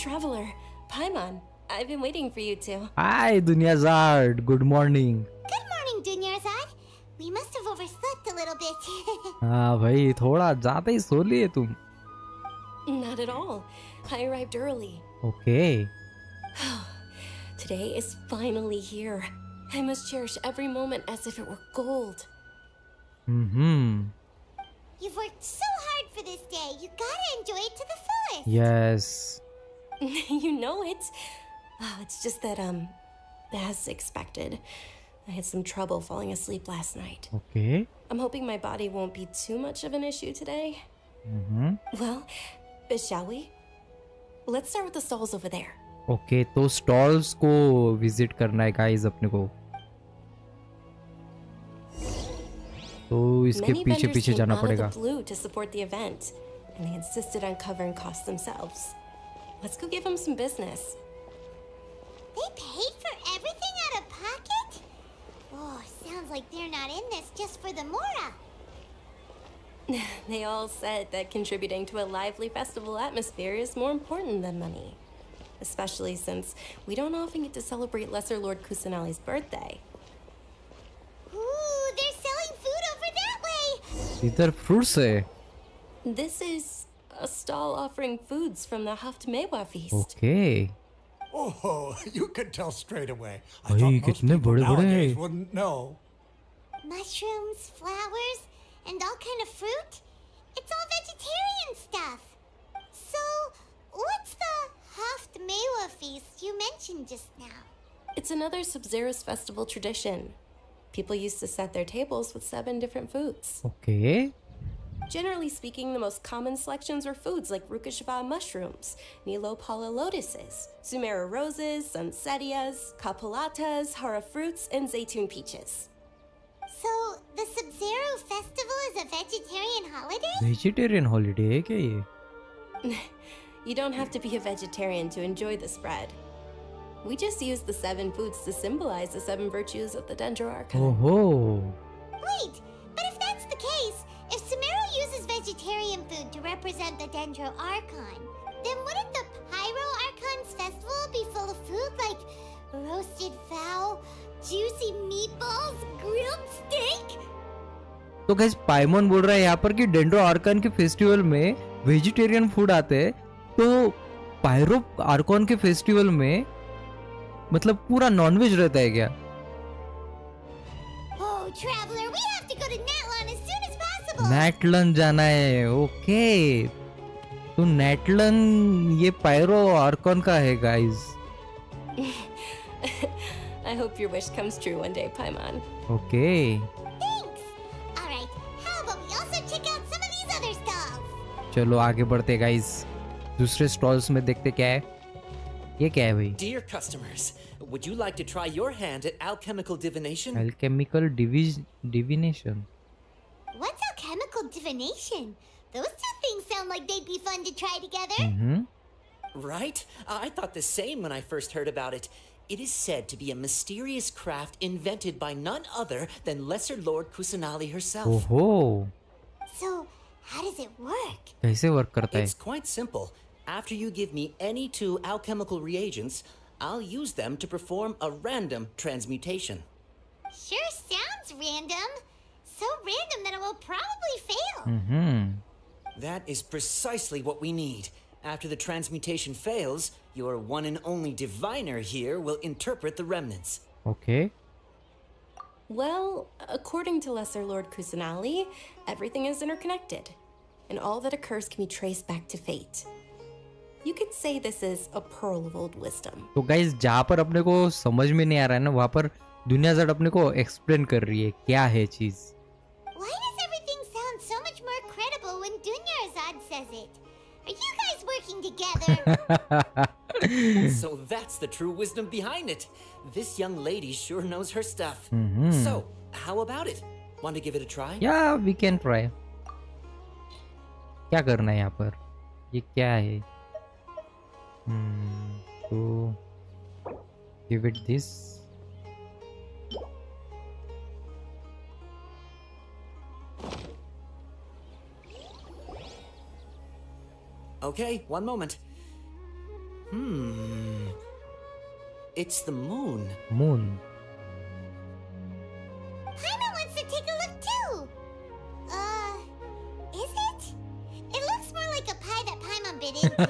traveler, Paimon. I've been waiting for you two. Hi, Dunyazad. Good morning. Good morning, Dunyarzad. We must have overslept a little bit. हाँ भाई थोड़ा ज़्यादा ही सो लिए तुम. Not at all. I arrived early. Okay. Today is finally here. I must cherish every moment as if it were gold. You've worked so hard for this day. You gotta enjoy it to the fullest. Yes. You know it. Oh, it's just that, as expected, I had some trouble falling asleep last night. Okay. I'm hoping my body won't be too much of an issue today. Well, shall we? Let's start with the stalls over there. Okay, तो stalls को visit करना है guys अपने को. तो इसके पीछे पीछे जाना पड़ेगा. Blue to support the event, and they insisted on covering costs themselves. Let's go give them some business. They paid for everything out of pocket? Oh, sounds like they're not in this just for the Mora. They all said that contributing to a lively festival atmosphere is more important than money. Especially since we don't often get to celebrate Lesser Lord Kusanali's birthday. Ooh, they're selling food over that way! इधर fruits है. This is a stall offering foods from the Haftmewa feast. Okay. Oh, you could tell straight away. I भाई thought most कितने people बड़े बड़े nowadays हैं. wouldn't know. Mushrooms, flowers, and all kind of fruit? It's all vegetarian stuff. So, what's the Haftmewa feast you mentioned just now? It's another Sub-Zero's festival tradition. People used to set their tables with 7 different foods. Okay. Generally speaking, the most common selections were foods like Rukashva mushrooms, Nilopala lotuses, Sumera roses, Sunsettias, Kapalatas, Hara fruits, and Zaytun peaches. So, the Sub-Zero festival is a vegetarian holiday? Vegetarian holiday है क्या ये? You don't have to be a vegetarian to enjoy the spread. We just use the 7 foods to symbolize the 7 virtues of the Dendro Archon. Oh. Wait, but if that's the case, if Sumero uses vegetarian food to represent the Dendro Archon, then wouldn't the Pyro Archon's festival be full of food like roasted fowl, juicy meatballs, grilled steak? तो guys पाइमोन बोल रहा है यहाँ पर कि dendro Arkan के festival में vegetarian food आते हैं, तो पायरो आर्कन के फेस्टिवल में मतलब पूरा नॉनवेज रहता है क्या? Oh, traveler, we have to go to Natlan as soon as possible. नेटलन जाना है. ओके, तो नेटलन ये पायरो आर्कन का है guys. I hope your wish comes true one day, Paimon. Okay. Thanks. All right, how about we also check out some of these other stalls? चलो आगे बढ़ते guys. दूसरे स्टॉल्स में देखते क्या है. ये क्या है भाई? Dear customers, would you like to try your hand at alchemical divination? Alchemical divination. What's alchemical divination? Those two things sound like they'd be fun to try together. Right? I thought the same when I first heard about it. It is said to be a mysterious craft invented by none other than Lesser Lord Kusanali herself. ओहो. So, how does it work? कैसे work करता है? It's quite simple. After you give me any 2 alchemical reagents, I'll use them to perform a random transmutation. Sure sounds random. So random that it will probably fail. That is precisely what we need. After the transmutation fails, your one and only diviner here will interpret the remnants. Okay. Well, according to Lesser Lord Kusanali, everything is interconnected, and all that occurs can be traced back to fate. You could say this is a pearl of old wisdom. तो guys जहाँ पर अपने को समझ में नहीं आ रहा है ना, वहाँ पर दुनियाज़ाद अपने को एक्सप्लेन कर रही है क्या है चीज. Why does everything sound so much more credible when Dunyarzad says it? Are you guys working together? So that's the true wisdom behind it. This young lady sure knows her stuff. So, how about it? Want to give it a try? Yeah, we can try. क्या करना है यहाँ पर? ये क्या है? So give it this. Okay, one moment. It's the moon. Moon. Paimon wants to take a look too. Is it? It looks more like a pie that Paimon bit into.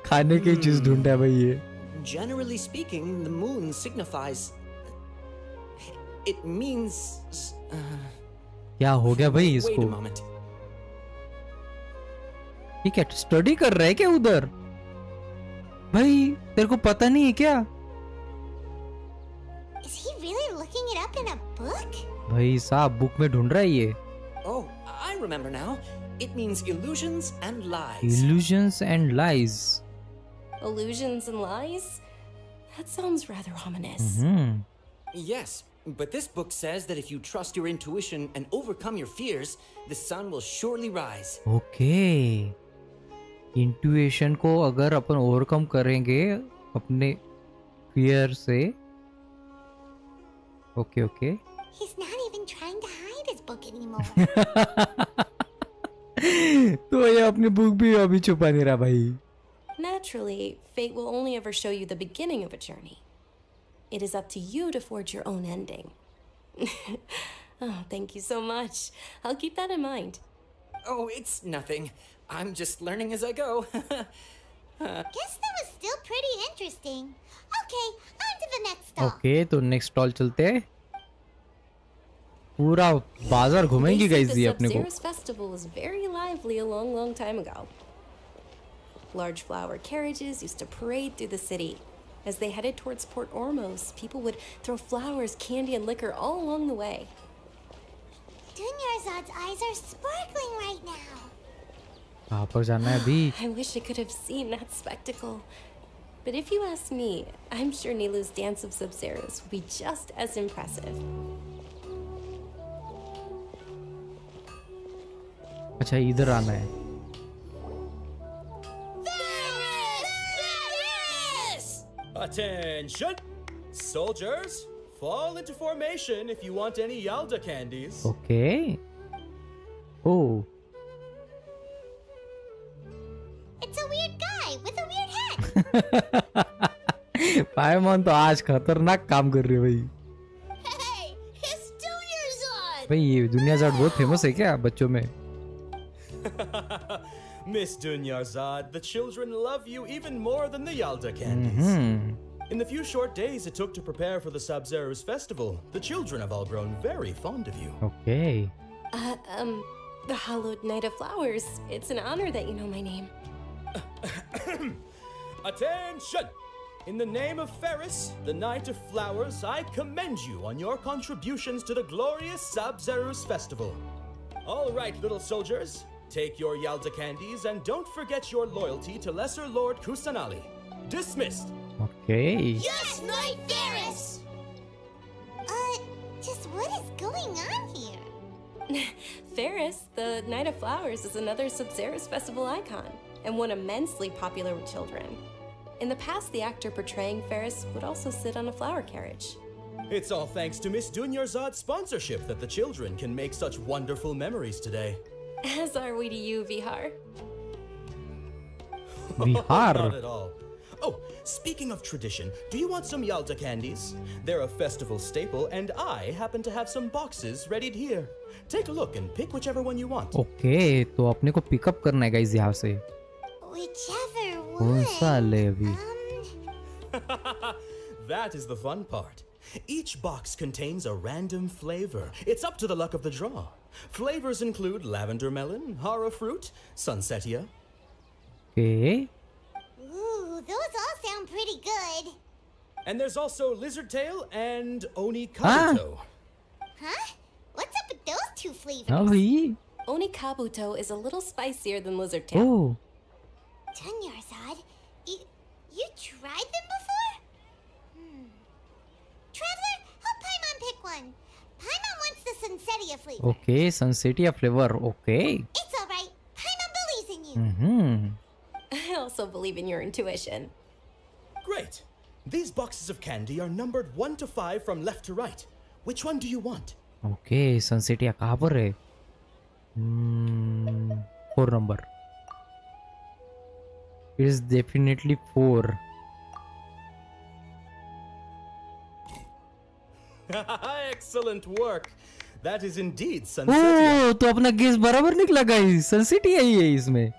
खाने की चीज ढूंढता है भाई ये. Generally speaking, the moon signifies. It means. क्या हो गया भाई Wait इसको? a moment. ये क्या स्टडी कर रहा है क्या उधर? भाई तेरे को पता नहीं है क्या? Is he really looking it up in a book? भाई साहब बुक में ढूंढ रहा है ये. Oh, I remember now. It means illusions and lies. Illusions and lies. Illusions and lies? That sounds rather ominous. Yes, but this book says that if you trust your intuition and overcome your fears, the sun will surely rise. Okay. इंट्यूएशन को अगर अपन overcome करेंगे अपने fear से. Okay okay. He's not even trying to hide his book anymore. तो ये अपनी book भी अभी छुपा नहीं रहा भाई. Naturally, fate will only ever show you the beginning of a journey. It is up to you to forge your own ending. Oh, thank you so much. I'll keep that in mind. Oh, it's nothing. I'm just learning as I go. Guess that was still pretty interesting. Okay, on to the next stop. Okay तो next stall चलते हैं. पूरा बाजार घूमेंगी They say guys the ये अपने को. Sub-Zerus festival was very lively a long, long time ago. Large flower carriages used to parade through the city. As they headed towards Port Ormos, people would throw flowers, candy, and liquor all along the way. Dunyarzad's eyes are sparkling right now. कहाँ पर जाना है अभी? I wish I could have seen that spectacle. But if you ask me, I'm sure Nilu's dance of Sub-Zerus would be just as impressive. अच्छा इधर आना है. Attention! Soldiers, fall into formation if you want any Yalda candies. Okay. Oh It's a weird guy with a weird hat. पायमोन तो आज खतरनाक काम कर रही है भाई. Hey, it's Dunyarzad. भाई ये दुनिया जाट बहुत फेमस है क्या बच्चों में? Miss Dunyarzad, the children love you even more than the Yalda candies. In the few short days it took to prepare for the Sub-Zerus festival, the children have all grown very fond of you. Okay. The hallowed Night of Flowers. It's an honor that you know my name. Attention! In the name of Ferris, the Knight of Flowers, I commend you on your contributions to the glorious Sub-Zerus festival. All right, little soldiers, take your Yalda candies and don't forget your loyalty to Lesser Lord Kusanali. Dismissed! Okay. Yes, Knight Ferris. Just what is going on here? Ferris, the Night of Flowers, is another Sub-Zerus festival icon, and one immensely popular with children. In the past, the actor portraying Ferris would also sit on a flower carriage. It's all thanks to Miss Dunyarzad's sponsorship that the children can make such wonderful memories today. As are we to you, Vihar. Bihar. Not at all. Oh, speaking of tradition, do you want some Yalda candies? They're a festival staple, and I happen to have some boxes readied here. Take a look and pick whichever one you want. Okay तो अपने को pickup करना है guys यहाँ से. Whichever कौन one. सा ले अभी? That is the fun part. Each box contains a random flavor. It's up to the luck of the draw. Flavors include lavender melon, hara fruit, sunsetia. Okay. Ooh, those all sound pretty good. And there's also lizard tail and oni kabuto. Huh? What's up with those two flavors? हाँ भाई. Oni Kabuto is a little spicier than Lizard Tail. Oh. Dunyarzad, you tried them before? Traveler, help Paimon pick one. Paimon wants the Sunsetia flavor. Okay Sunsetia flavour. Okay. It's alright. Paimon believes in you. I also believe in your intuition. Great. These boxes of candy are numbered 1 to 5 from left to right. Which one do you want? Okay Sunsetia कहाँ पर है? 4 नंबर. It is definitely 4. Excellent work. That is indeed Sunsetia. ओह तो अपना guess बराबर निकला guys, सनसेटिया ही है इसमें.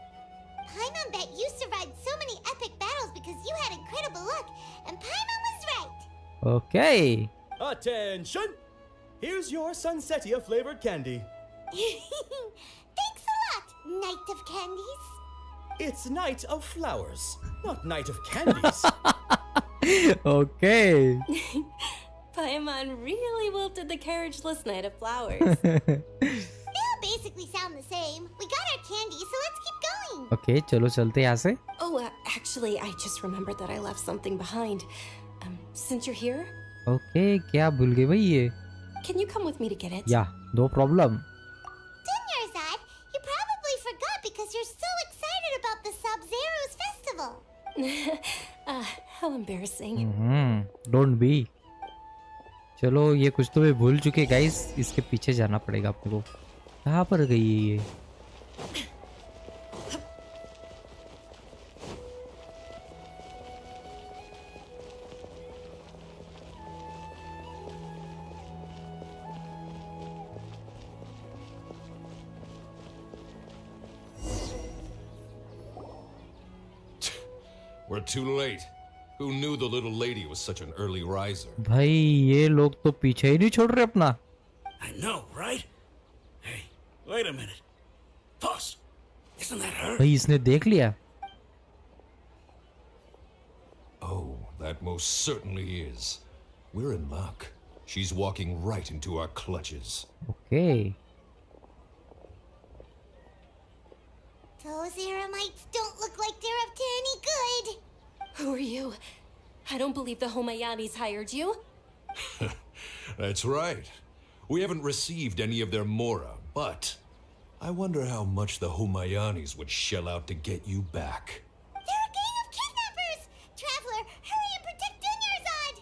Paimon bet you survived so many epic battles because you had incredible luck, and Paimon was right. Okay. Attention! Here's your Sunsetia flavored candy. Thanks a lot, Knight of Candies. It's Night of Flowers, not Night of Candies. Okay. Paimon really wilted the carriageless Knight of Flowers. They all basically sound the same. We got our candy, so let's keep going. Okay, चलो चलते यहाँ से. Oh, actually, I just remembered that I left something behind. Since you're here, Okay, क्या भूल गए भाई ये? can you come with me to get it? Yeah, no problem. Dunyarzad, you probably forgot because you're so excited about the Sub-Zero's festival. How embarrassing. Don't be. चलो ये कुछ तो मैं भूल चुके गाइस, इसके पीछे जाना पड़ेगा अपने को. कहाँ पर गई है ये? We're too late. Who knew the little lady was such an early riser? भाई ये लोग तो पीछे ही नहीं छोड़ रहे अपना. I know, right? Hey, wait a minute. Boss, isn't that her? भाई इसने देख लिया. Oh, that most certainly is. We're in luck. She's walking right into our clutches. Okay. Those Eremites don't look like they're up to any good. Who are you? I don't believe the Homayanis hired you. That's right. We haven't received any of their mora, but I wonder how much the Humayanis would shell out to get you back. They're a gang of kidnappers! Traveler, hurry and protect Dunyarzad!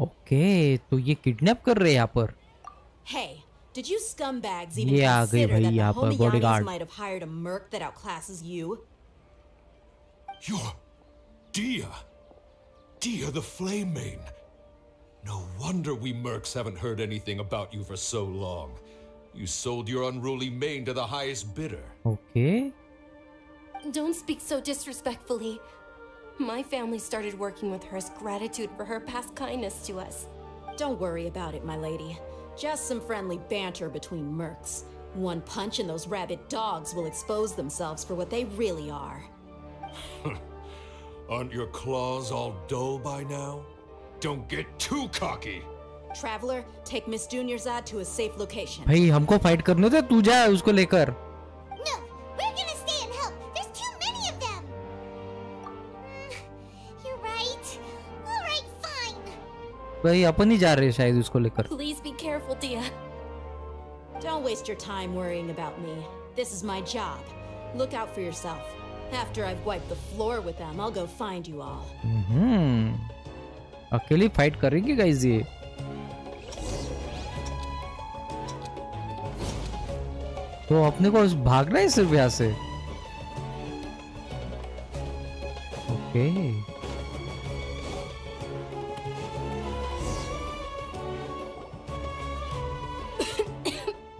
Okay, तो ये kidnap कर रहे हैं यहाँ पर. Hey, did you scumbags even ये आ गई consider भाई that the यहाँ पर Homayanis bodyguard. might have hired a merc that outclasses you? You're Dia. Dia the Flame Main. No wonder we mercs haven't heard anything about you for so long. You sold your unruly mane to the highest bidder. Okay. Don't speak so disrespectfully. My family started working with her as gratitude for her past kindness to us. Don't worry about it, my lady. Just some friendly banter between mercs. One punch and those rabid dogs will expose themselves for what they really are. Aren't your claws all dull by now? Don't get too cocky. Traveler, take Miss Dunyarzad to a safe location. भाई हमको fight करने दे, तू जा उसको लेकर. No, we're gonna stay and help. There's too many of them. You're right. All right, fine. भाई अपन ही जा रहे हैं शायद उसको लेकर. Please be careful, Dia. Don't waste your time worrying about me. This is my job. Look out for yourself. After I've wiped the floor with them, I'll go find you all. अकेली fight करेंगे guys ये. तो अपने को भागना है सिर्फ यहाँ से. ओके.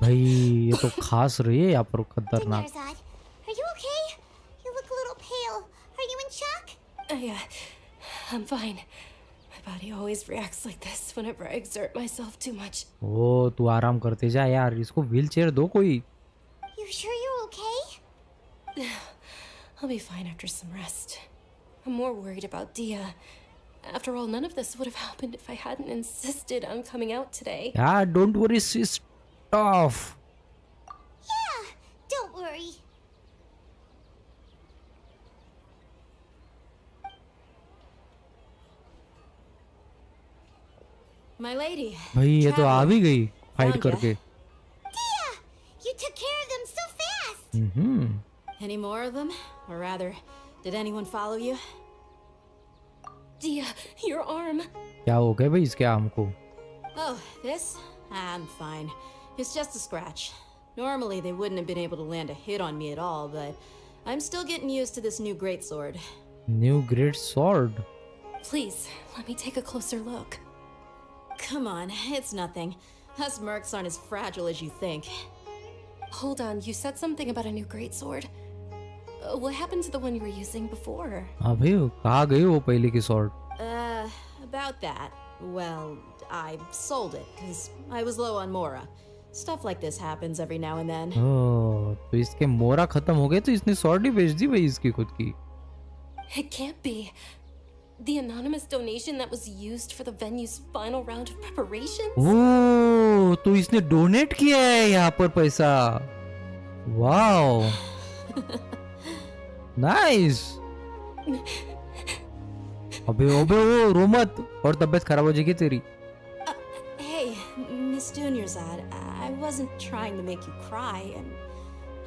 भाई ये तो खास रही है यहाँ पर खतरनाक. Dunyarzad, are you okay? You look a little pale. Are you in shock? I'm fine. My body always reacts like this whenever I exert myself too much. ओ तू आराम करते जा यार, इसको व्हील चेयर दो कोई. You sure you're okay? I'll be fine after some rest. I'm more worried about Dia. After all, none of this would have happened if I hadn't insisted on coming out today. Yeah, don't worry, sis. Tough. Yeah, don't worry. My lady. भाई ये तो आ भी गई fight Found ya. करके. Dia, you took care of them so fast. Any more of them? Or rather, did anyone follow you? Dia, your arm. क्या हो गया भाई इसके आर्म को? Oh, this? I'm fine. It's just a scratch. Normally, they wouldn't have been able to land a hit on me at all, but I'm still getting used to this new greatsword. New great sword. Please, let me take a closer look. Come on, it's nothing. Us mercs aren't as fragile as you think. Hold on, you said something about a new greatsword. What happened to the one you were using before? अबे कहाँ गई वो पहले की sword? About that. Well, I sold it because I was low on Mora. Stuff like this happens every now and then. Oh, तो इसके मोरा खत्म हो गए तो इसने sword ही बेच दी भाई इसकी खुद की. It can't be. The anonymous donation that was used for the venue's final round of preparations? ओह, तो इसने डोनेट किया है यहाँ पर पैसा. वाओ. नाइस. अबे अबे वो रो मत और तबीयत खराब हो जाएगी तेरी. Hey, Miss Dunyarzad, I wasn't trying to make you cry, and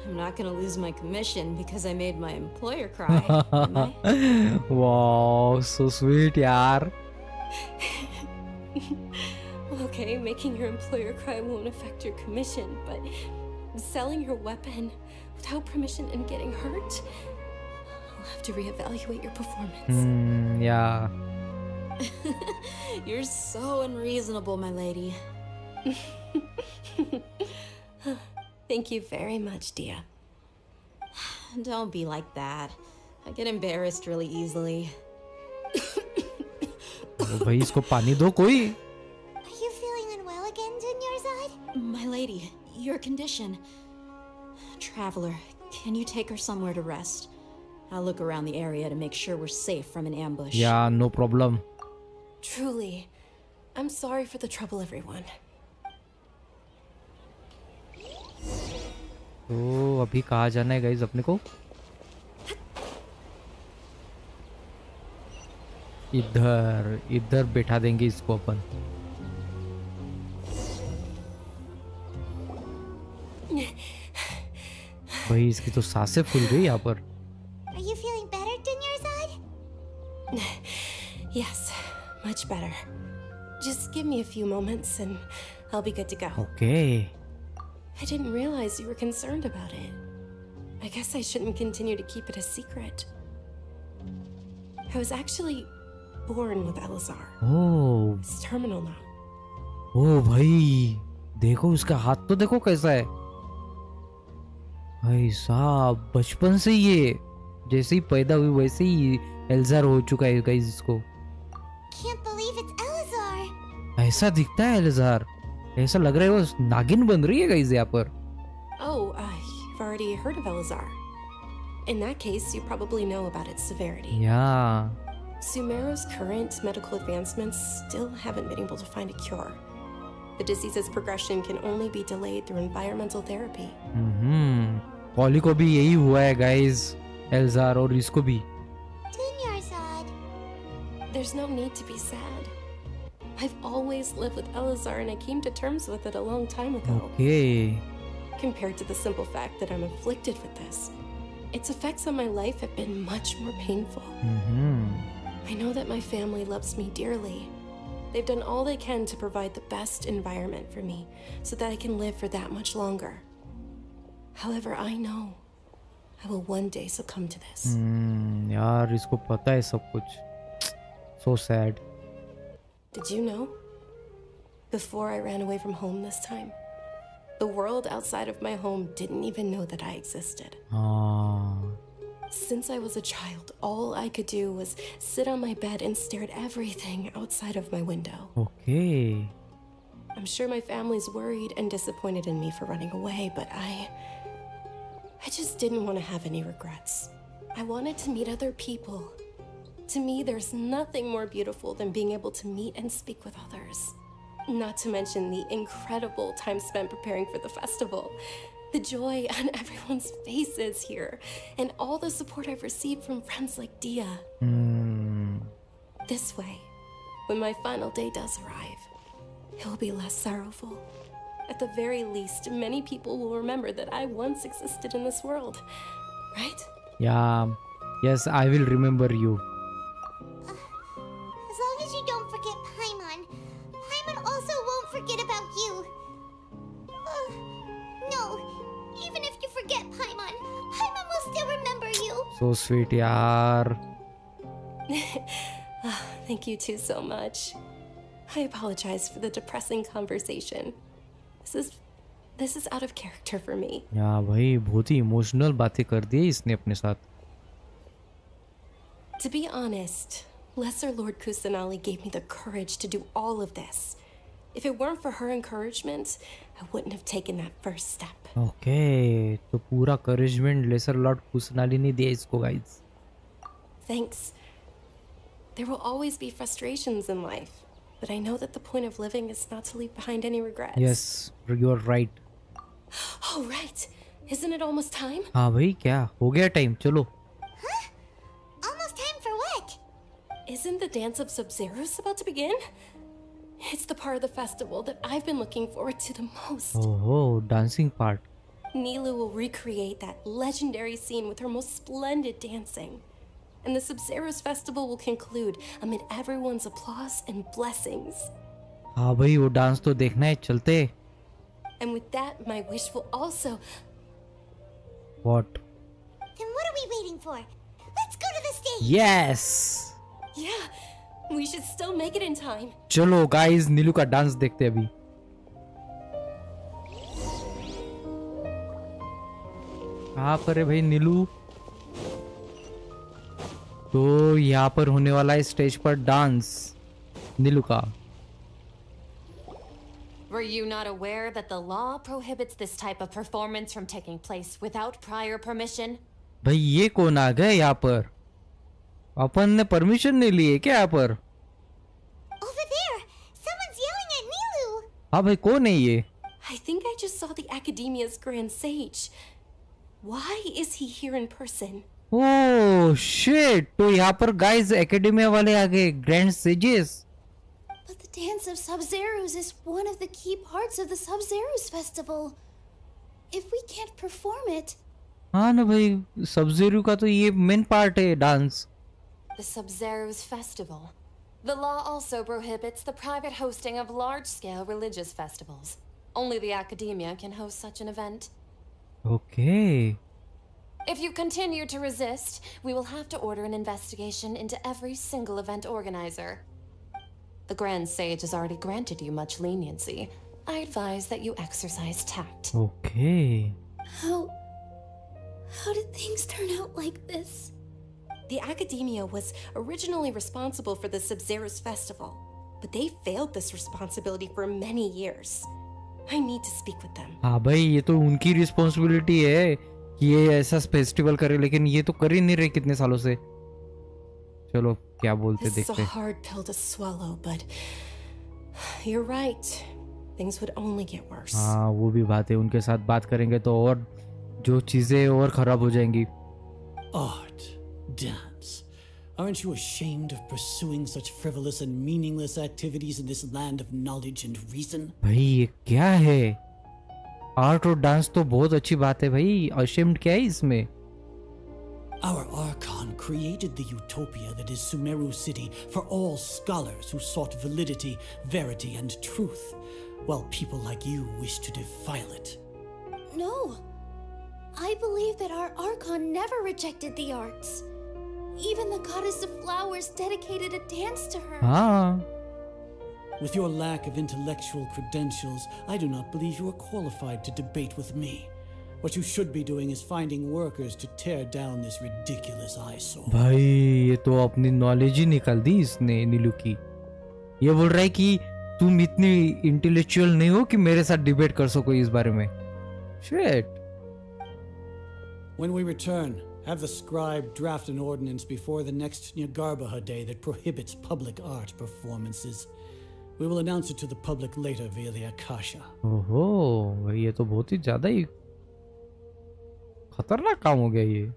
I'm not gonna lose my commission because I made my employer cry, am I? Wow, so sweet, yaar. Okay, making your employer cry won't affect your commission, but selling your weapon without permission and getting hurt? I'll have to reevaluate your performance. Yeah. You're so unreasonable, my lady. Thank you very much, Dia. Don't be like that. I get embarrassed really easily. भाई इसको पानी दो कोई. Are you feeling unwell again, Dunyarzad? My lady, your condition. Traveler, can you take her somewhere to rest? I'll look around the area to make sure we're safe from an ambush. Yeah, no problem. Truly, I'm sorry for the trouble, everyone. तो अभी कहाँ जाना है guys अपने को? इधर बैठा देंगे इसको अपन. भाई इसकी तो सांसें फूल गई यहाँ पर. Are you feeling better, Dunyarzad? Yes, much better. Just give me a few moments and I'll be good to go. Okay. I didn't realize you were concerned about it. I guess I shouldn't continue to keep it a secret. I was actually born with Elazar. Oh. It's terminal now. Oh भाई, देखो उसका हाथ तो देखो कैसा है. भाई साहब बचपन से ये जैसे ही पैदा हुई वैसे ही एल्जार हो चुका है गाइस इसको. Can't believe it's Elazar. ऐसा दिखता है एल्जार. ऐसा लग रहा है वो नागिन बन रही है गाइस यहाँ पर. Oh, you've already heard of Elazar. In that case, you probably know about its severity. Yeah. Sumeru's current medical advancements still haven't been able to find a cure. The disease's progression can only be delayed through environmental therapy. Poly को भी यही हुआ है guys. एल्जार और इसको भी. Dunyarzad. There's no need to be sad. I've always lived with Elazar and I came to terms with it a long time ago. Okay. Compared to the simple fact that I'm afflicted with this, its effects on my life have been much more painful. I know that my family loves me dearly. They've done all they can to provide the best environment for me so that I can live for that much longer. However, I know I will one day succumb to this. यार इसको पता है सब कुछ. So sad. Did you know? Before I ran away from home this time, the world outside of my home didn't even know that I existed. Since I was a child, all I could do was sit on my bed and stare at everything outside of my window. Okay. I'm sure my family's worried and disappointed in me for running away, but I just didn't want to have any regrets. I wanted to meet other people. To me, there's nothing more beautiful than being able to meet and speak with others. Not to mention the incredible time spent preparing for the festival. The joy on everyone's faces here, and all the support I've received from friends like Dia. This way, when my final day does arrive, it will be less sorrowful. At the very least, many people will remember that I once existed in this world, right? Yeah, yes, I will remember you. As long as you don't forget Paimon, Paimon also won't forget about you. No, even if you forget Paimon, Paimon will still remember So sweet यार. Thank you two so much. I apologize for the depressing conversation. This is out of character for me. या भाई बहुत ही emotional बातें कर दी इसने अपने साथ. To be honest, Lesser Lord Kusanali gave me the courage to do all of this. If it weren't for her encouragement, I wouldn't have taken that first step. Okay, तो पूरा encouragement लेसर लॉर्ड कुसनाली ने दिया इसको guys. Thanks. There will always be frustrations in life, but I know that the point of living is not to leave behind any regrets. Yes, you are right. Oh right, isn't it almost time? हाँ भाई क्या हो गया time चलो. Huh? Almost time for what? Isn't the dance of Sub-Zeros about to begin? It's the part of the festival that I've been looking forward to the most. Oh, dancing part. Nilu will recreate that legendary scene with her most splendid dancing. And the Sub-Zeros festival will conclude amid everyone's applause and blessings. हाँ भाई वो dance तो देखना है चलते. And with that, my wish will also... What? Then what are we waiting for? Let's go to the stage! Yes! Yeah, we should still make it in time. चलो guys नीलू का dance देखते हैं अभी. कहाँ पर है भाई नीलू? तो यहाँ पर होने वाला है स्टेज पर डांस नीलू का. Were you not aware that the law prohibits this type of performance from taking place without prior permission? भाई ये कौन आ गए यहाँ पर? अपन ने परमिशन नहीं ली है क्या यहाँ पर? Over there! Someone's yelling at Nilu! हाँ भाई कौन है ये? I think I just saw the Academia's Grand Sage. Why is he here in person? Oh shit, तो यहाँ पर गाइस एकेडमिया वाले आ गए, grand sages. But the dance of Sub-Zeros is one of the key parts of the Sub-Zeros festival. If we can't perform it... हाँ ना भाई, सब-ज़ेरो का तो ये मेन पार्ट है dance. The Sub-Zeros festival. The law also prohibits the private hosting of large-scale religious festivals. Only the Academia can host such an event. Okay. If you continue to resist, we will have to order an investigation into every single event organizer. The Grand Sage has already granted you much leniency. I advise that you exercise tact. Okay. How did things turn out like this? The Academia was originally responsible for the Sub-Zeros festival, but they failed this responsibility for many years. I need to speak with them. हाँ भाई ये तो उनकी responsibility है कि ये ऐसा festival करे, लेकिन ये तो कर ही नहीं रहे कितने सालों से. चलो क्या बोलते देखते. This is a hard pill to swallow, but you're right. Things would only get worse. हाँ वो भी बात है, उनके साथ बात करेंगे तो और जो चीजें और खराब हो जाएंगी. Art, dance. Aren't you ashamed of pursuing such frivolous and meaningless activities in this land of knowledge and reason? भाई ये क्या है? आर्ट और डांस तो बहुत अच्छी बात है भाई, अशेम्ड क्या है इसमें? Our Archon created the utopia that is Sumeru City for all scholars who sought validity, verity, and truth, while people like you wish to defile it. No. I believe that our Archon never rejected the arts. Even the goddess of flowers dedicated a dance to her. हाँ. With your lack of intellectual credentials, I do not believe you are qualified to debate with me. What you should be doing is finding workers to tear down this ridiculous eyesore. भाई ये तो अपनी knowledge ही निकाल दी इसने नीलू की. ये बोल रहा है कि तुम इतनी इंटेलेक्चुअल नहीं हो कि मेरे साथ डिबेट कर सको इस बारे में. Shit. When we return, have the scribe draft an ordinance before the next Nyagarbha day that prohibits public art performances. We will announce it to the public later via the Akasha. ओहो भाई ये तो बहुत ही ज्यादा ही खतरनाक काम हो गया ये.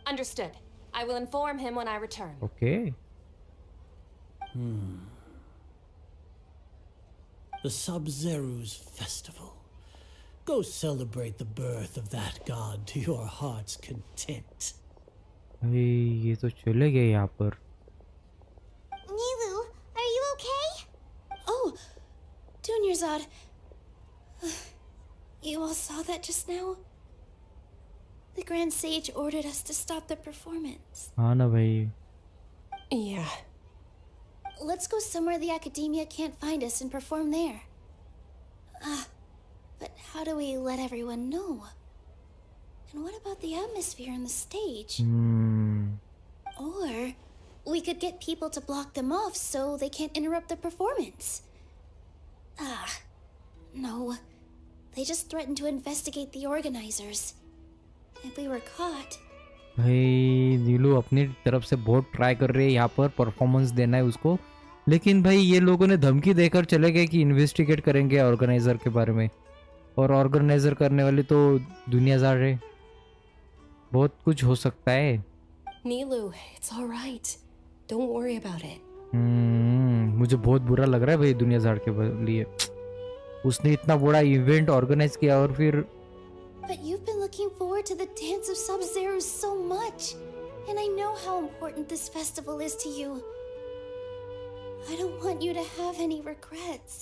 Understood. I will inform him when I return. Okay. The Sub-Zeros festival. Go celebrate the birth of that god to your heart's content. भाई ये तो चले गए यहाँ पर. Nilu, are you okay? Oh, Dunyarzad. You all saw that just now? The Grand Sage ordered us to stop the performance. हाँ ना भाई. Yeah. Let's go somewhere the academia can't find us and perform there. But how do we let everyone know? And what about the atmosphere on the stage? Or we could get people to block them off so they can't interrupt the performance. No. They just threatened to investigate the organizers. If we were caught... भाई नीलू अपनी तरफ से बहुत try कर रही है यहाँ पर परफॉर्मेंस देना है उसको, लेकिन भाई ये लोगों ने धमकी देकर चले गए कि इन्वेस्टिगेट करेंगे ऑर्गेनाइजर के बारे में, और ऑर्गेनाइजर करने वाले तो दुनियादार है, बहुत कुछ हो सकता है. Nilu, it's all right. Don't worry about it. मुझे बहुत बुरा लग रहा है भाई दुनियादार के लिए. उसने इतना बड़ा इवेंट ऑर्गेनाइज किया और फिर. But you've been looking forward to the Dance of Sub-Zero so much, and I know how important this festival is to you. I don't want you to have any regrets.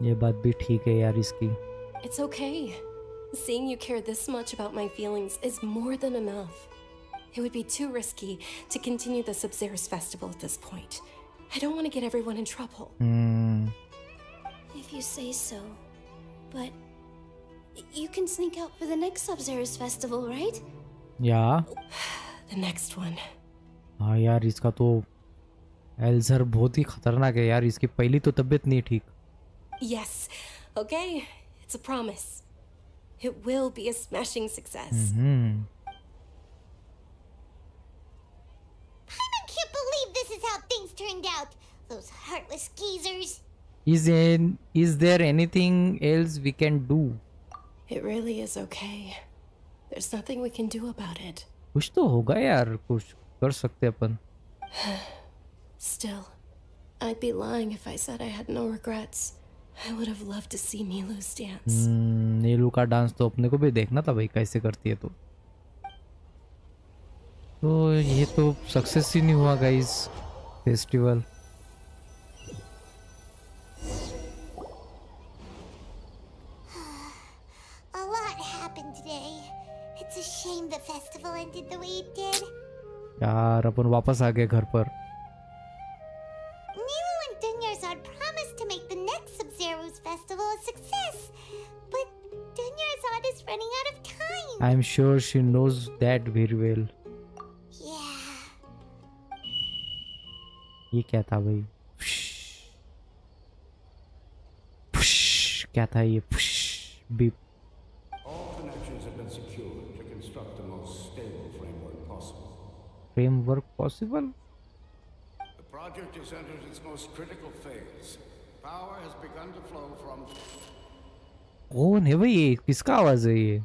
ये बात भी ठीक है यार इसकी. It's okay. Seeing you care this much about my feelings is more than enough. It would be too risky to continue the Sub-Zero's festival at this point. I don't want to get everyone in trouble. If you say so. But you can sneak out for the next Sub-Zero's festival, right? Yeah. The next one. हाँ यार इसका तो एल्जर बहुत ही खतरनाक है यार, इसकी पहली तो तबीयत नहीं ठीक. Yes. Okay. It's a promise. It will be a smashing success. I can't believe this is how things turned out. Those heartless geezers. Is there anything else we can do? It really is okay. There's nothing we can do about it. कुछ तो होगा यार, कुछ कर सकते अपन. Still, I'd be lying if I said I had no regrets. I would have loved to see Nilu's dance. नीलू का dance तो अपने को भी देखना था भाई कैसे करती है. तो ये तो सक्सेस ही नहीं हुआ guys festival. A lot happened today. It's a shame the festival ended the way it did. यार अपन वापस आ गए घर पर. Nilu and Dunyarzad promised to make the next Sub-Zero's festival a success, but Dunyarzad is running out of time. I'm sure she knows that very well. Yeah. ये क्या था भाई? क्या था ये? Beep. All connections have been secured to construct the most stable framework possible. Framework possible? The project has entered its most critical phase. Power has begun to flow from... कौन है भाई ये? किसका आवाज है ये?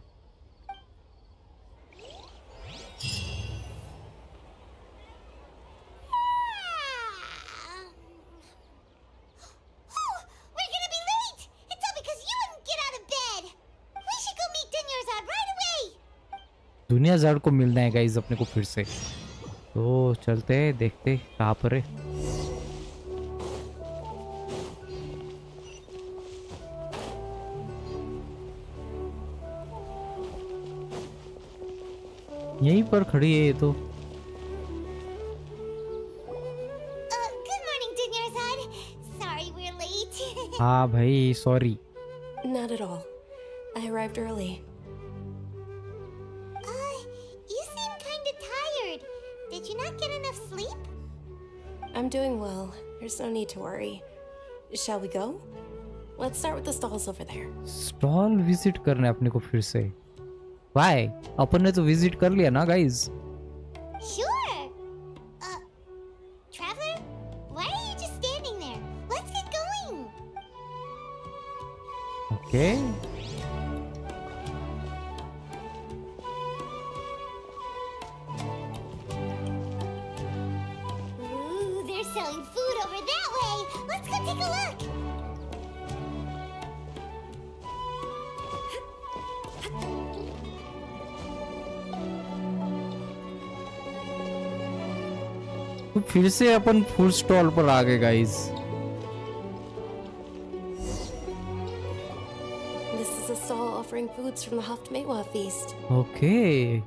We're gonna be late! It's all because you wouldn't get out of bed! We should go meet Dunyarzad right away! दुनियादार को मिलना है गाइस अपने को फिर से. तो चलते हैं, देखते कहाँ पर है. यहीं पर खड़ी है ये तो. Good morning, Dunyarzad. Sorry we're late. हाँ भाई sorry. Not at all. I arrived early. You seem kinda tired. Did you not get enough sleep? I'm doing well. There's no need to worry. Shall we go? Let's start with the stalls over there. Stall visit करना है अपने को फिर से. Why? अपन ने तो visit कर लिया ना guys. Sure. Traveler, why are you just standing there? Let's get going. Okay. Ooh, they're selling food over that way. Let's go take a look. तो फिर से अपन फूड स्टॉल पर आ गए guys. This is a stall offering foods from the Haftmewa feast. Okay.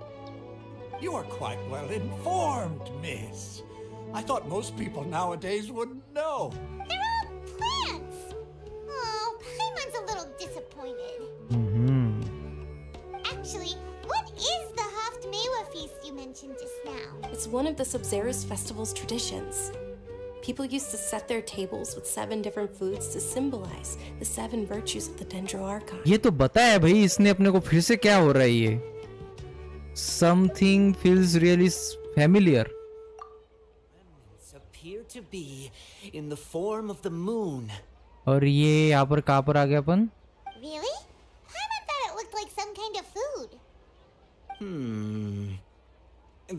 You are quite well informed, miss. I thought most people nowadays wouldn't know. They're all plants. Oh, Paimon's a little disappointed. Actually, what is the Haft-Mewa feast you mentioned just now? It's one of the Sub-Zerus festival's traditions. People used to set their tables with 7 different foods to symbolize the 7 virtues of the Dendro Archon. ये तो बताया भाई इसने अपने को फिर से क्या हो रहा है ये? Something feels really familiar. Remnants appear to be in the form of the moon. और ये यहाँ पर कहाँ पर आ गया अपन? Really? Paimon thought it looked like some kind of food.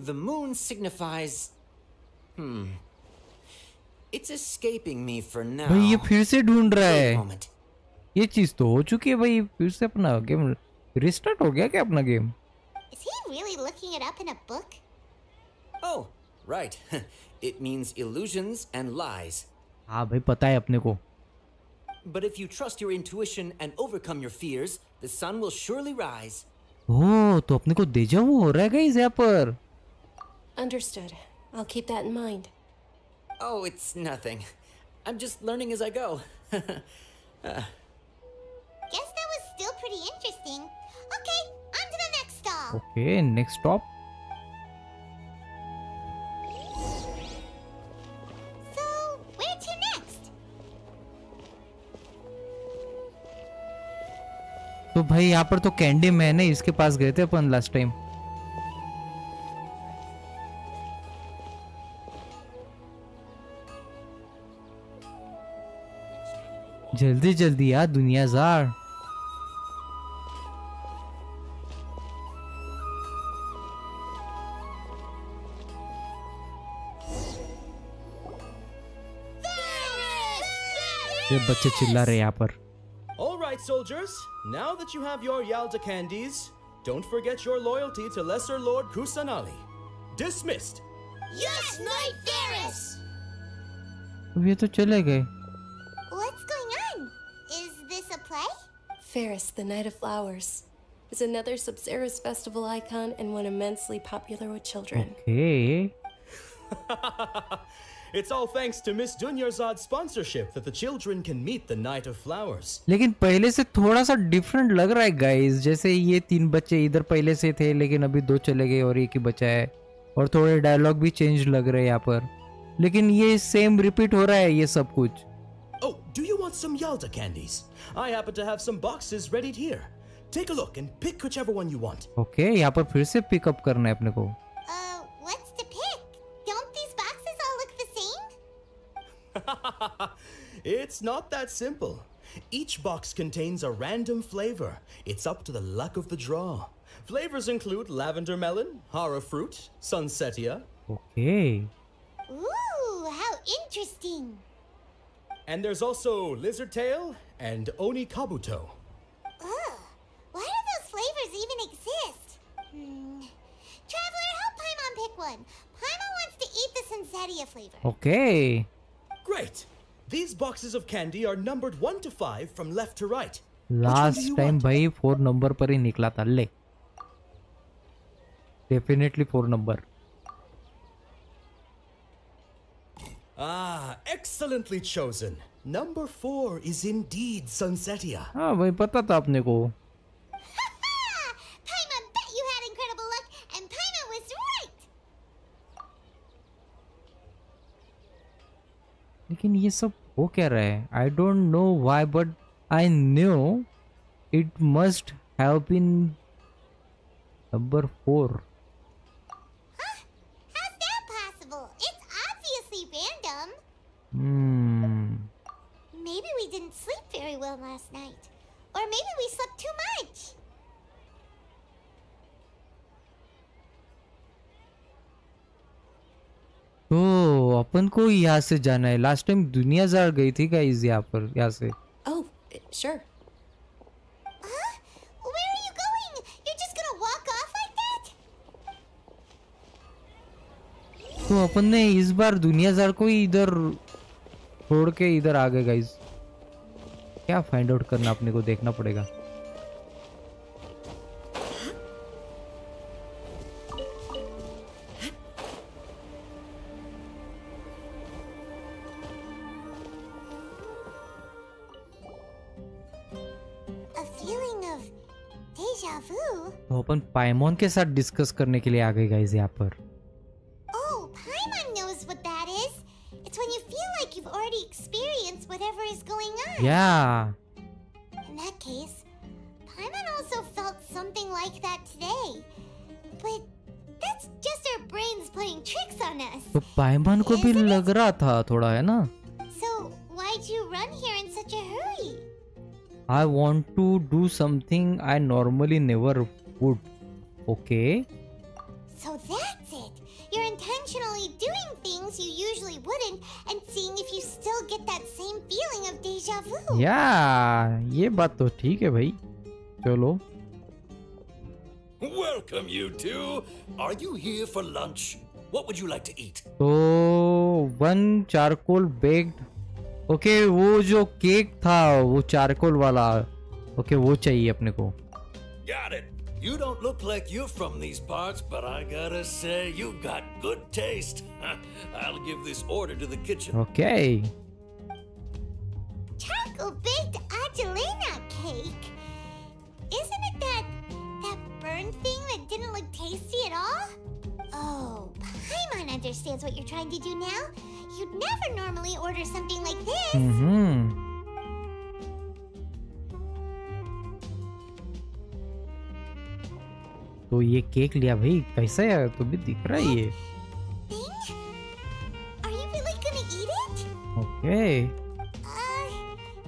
The moon signifies... It's escaping me for now. भाई ये फिर से ढूंढ रहा Wait a है. moment. ये चीज तो हो चुकी है भाई. फिर से अपना गेम रिस्टार्ट हो गया क्या अपना game? Is he really looking it up in a book? Oh, right. It means illusions and lies. हाँ भाई पता है अपने को. But if you trust your intuition and overcome your fears, the sun will surely rise. ओह तो अपने को डेजा वू हो रहा है गाइस यहाँ पर. Understood. I'll keep that in mind. Oh, it's nothing. I'm just learning as I go. Guess that was still pretty interesting. Okay, on to the next stall. Okay, next stop. So, where to next? तो भाई यहाँ पर तो candy man है. इसके पास गए थे अपन last time. जल्दी जल्दी यार दुनिया जार. ये बच्चे चिल्ला रहे यहाँ पर. All right, soldiers. Now that you have your Yalda candies, don't forget your loyalty to Lesser Lord Kusanali. Dismissed. Yes, Knight Varus! अब ये तो चले गए. What's going on? Is this a play? Ferris, the Night of Flowers, is another Sub-Zerus festival icon and one immensely popular with children. Okay. It's all thanks to Miss Dunyarzad's sponsorship that the children can meet the Night of Flowers. लेकिन पहले से थोड़ा सा different लग रहा है guys. जैसे ये 3 बच्चे इधर पहले से थे लेकिन अभी 2 चले गए और 1 ही बचा है. और थोड़े डायलॉग भी चेंज लग रहे हैं यहाँ पर. लेकिन ये सेम रिपीट हो रहा है ये सब कुछ. Oh, do you want some Yalda candies? I happen to have some boxes readied here. Take a look and pick whichever one you want. Okay यहाँ पर फिर से पिकअप करना है अपने को. What's to pick? Don't these boxes all look the same? It's not that simple. Each box contains a random flavor. It's up to the luck of the draw. Flavors include lavender melon, hara fruit, sunsetia. Okay. Ooh, how interesting. And there's also lizard tail and oni kabuto. Ugh, why do those flavors even exist? Traveler, help Paimon pick one. Paimon wants to eat the Sunsetia flavor. Okay. Great. These boxes of candy are numbered 1 to 5 from left to right. Last time भाई 4 number पर ही निकला था. ले definitely 4 number. Ah, excellently chosen. Number 4 is indeed Sunsetia. हाँ भाई पता था अपने को. Paimon bet you had incredible luck, and Paimon was right. लेकिन ये सब हो क्या रहा है? I don't know why, but I knew it must have been number 4. How's that possible? It's obviously random. Maybe we didn't sleep very well last night. Or maybe we slept too much. तो अपन को यहाँ से जाना है. Last time दुनिया jar गई थी guys यहाँ पर यहाँ से. Oh, sure. Huh? Where are you going? You're just gonna walk off like that? तो अपन ने इस बार दुनिया जार को ही इधर छोड़ के इधर आ गए गाइस. क्या फाइंड आउट करना अपने को देखना पड़ेगा. feeling of deja vu. तो अपन पाइमोन के साथ डिस्कस करने के लिए आ गए गाइस यहाँ पर. Oh, Paimon knows what that is. It's when you feel like you've already experienced whatever is going on. Yeah. In that case, Paimon also felt something like that today. But that's just our brains playing tricks on us. तो पाइमोन को भी लग रहा था थोड़ा, है ना? So, why'd you run here in such a hurry? I want to do something I normally never would. Okay. So that's it. You're intentionally doing things you usually wouldn't and seeing if you still get that same feeling of deja vu. Yeah, ये बात तो ठीक है भाई. चलो. Welcome, you two. Are you here for lunch? What would you like to eat? तो one charcoal baked. Okay, वो जो केक था वो चारकोल वाला. Okay, वो चाहिए अपने को. Got it. You don't look like you're from these parts, but I gotta say, you've got good taste. I'll give this order to the kitchen. Okay. Charcoal baked Angelina cake. Isn't it that burned thing that didn't look tasty at all? Oh, Paimon understands what you're trying to do now. You'd never normally order something like this. तो ये cake लिया भाई, कैसा है? तो भी दिख रहा है ये. Are you really gonna eat it? Okay.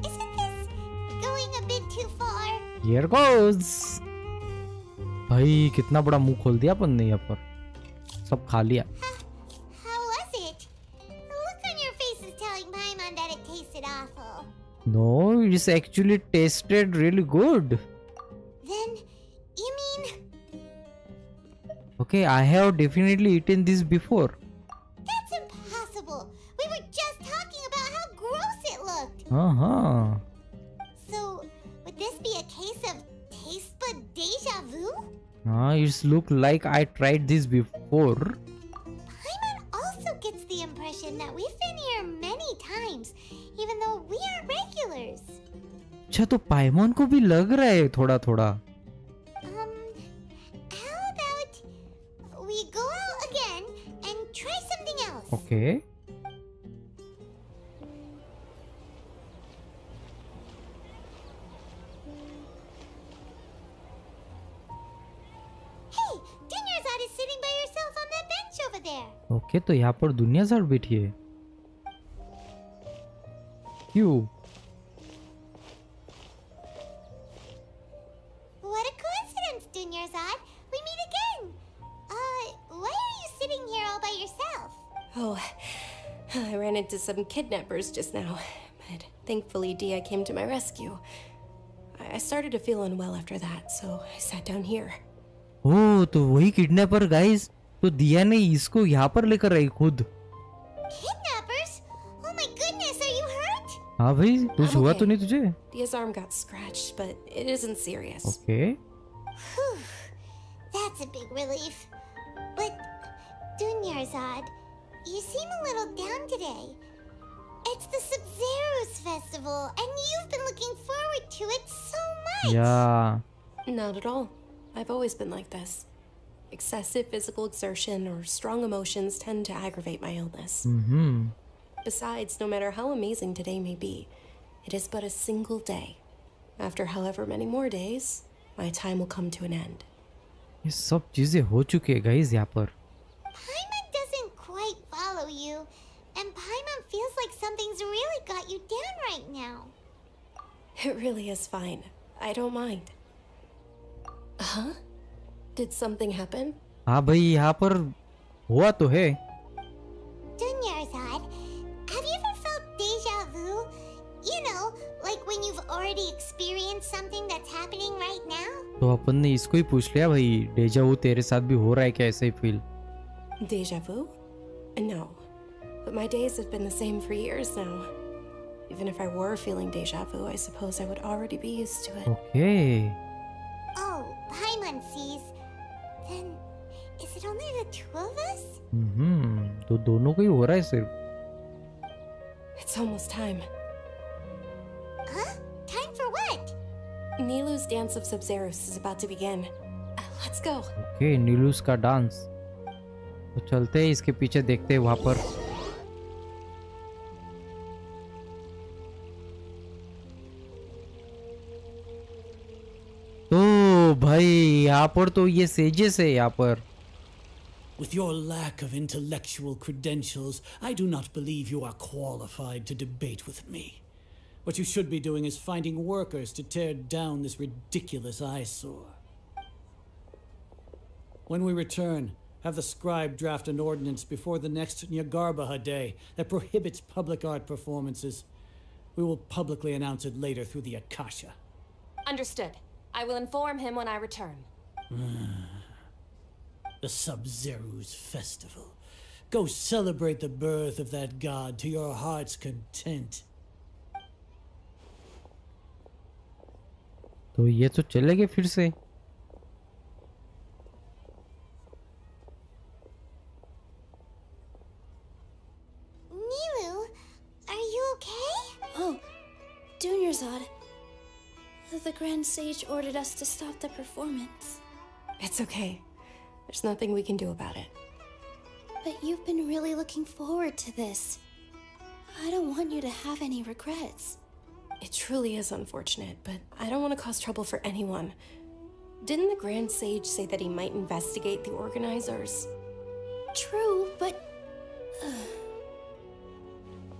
Isn't this going a bit too far? Here goes. भाई कितना बड़ा मुंह खोल दिया अपन ने यहाँ पर. सब खा लिया. How was it? The look on your face is telling Paimon that it tasted awful. No, it's actually tasted really good. Then, you mean? Okay, I have definitely eaten this before. That's impossible. We were just talking about how gross it looked. So, would this be a case of taste bud deja vu? It's look like I tried this before. Paimon also gets the impression that we've been here many times, even though we are regulars. अच्छा, तो पाइमोन को भी लग रहा है थोड़ा थोड़ा. How about we go out again and try something else? Okay. Hey, Dunyarzad is sitting by herself on that bench over there. Okay, तो यहाँ पर दुनियाज़ार बैठी है. क्यों? What a coincidence, Dunyarzad. We meet again. Why are you sitting here all by yourself? Oh, I ran into some kidnappers just now, but thankfully Dia came to my rescue. I started to feel unwell after that, so I sat down here. ओह, तो वही kidnapper guys. तो दिया ने इसको यहाँ पर लेकर आई खुद. Kidnappers? Oh my goodness, are you hurt? हाँ भाई, कुछ हुआ तो नहीं तुझे? Dia's arm got scratched, but it isn't serious. Okay. Whew, that's a big relief. But, Dunyarzad, you seem a little down today. It's the SAMSARA festival, and you've been looking forward to it so much. Yeah. Not at all. I've always been like this. Excessive physical exertion or strong emotions tend to aggravate my illness. Besides, no matter how amazing today may be, it is but a single day. After however many more days, my time will come to an end. ये सब चीजें हो चुकी है guys यहाँ पर. Paimon doesn't quite follow you, and Paimon feels like something's really got you down right now. It really is fine. I don't mind. Huh? Did something happen? हाँ भाई, यहाँ पर हुआ तो है. Dunyarzad, have you ever felt deja vu? You know, like when you've already experienced something that's happening right now? तो अपन ने इसको ही पूछ लिया भाई, डेजा वू तेरे साथ भी हो रहा है क्या ऐसे ही feel? Deja vu? No. But my days have been the same for years now. Even if I were feeling deja vu, I suppose I would already be used to it. Okay. Oh, Paimon sees. Then, is it only the two of us? तो दोनों को ही हो रहा है सिर्फ. It's almost time. Huh? Time for what? Nilu's dance of Sub-Zerus is about to begin. Let's go. Okay Nilou's का dance, तो चलते हैं इसके पीछे, देखते हैं वहां पर। तो भाई यहाँ पर तो ये सेजेस है यहाँ पर। With your lack of intellectual credentials, I do not believe you are qualified to debate with me. What you should be doing is finding workers to tear down this ridiculous eyesore. When we return, have the scribe draft an ordinance before the next Nyagarbha day that prohibits public art performances. We will publicly announce it later through the Akasha. Understood. I will inform him when I return. The Sub-Zerus festival. Go celebrate the birth of that god to your heart's content. तो ये तो चलेंगे फिर से। Nilu, are you okay? Oh, Dunyarzad. The Grand Sage ordered us to stop the performance. It's okay. There's nothing we can do about it. But you've been really looking forward to this. I don't want you to have any regrets. It truly is unfortunate, but I don't want to cause trouble for anyone. Didn't the Grand Sage say that he might investigate the organizers? True, but...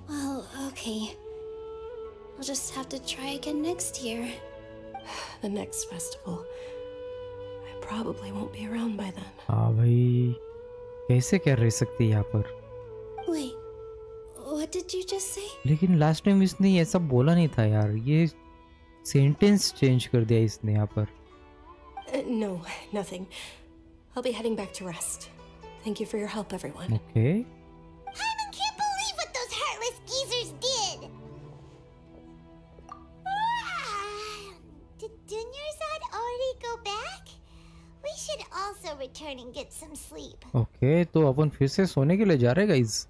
well, okay. I'll just have to try again next year. The next festival. I probably won't be around by then. हाँ भाई, कैसे क्या रह सकती है यहाँ पर? Wait, what did you just say? लेकिन लास्ट टाइम इसने ऐसा बोला नहीं था यार, ये सेंटेंस चेंज कर दिया इसने यहाँ पर। No, nothing. I'll be heading back to rest. Thank you for your help, everyone. Okay. Paimon can't believe what those heartless geezers did! Did Dunyarzad already go back? We should also return and get some sleep. Okay, तो अपन फिर से सोने के लिए जा रहे हैं guys.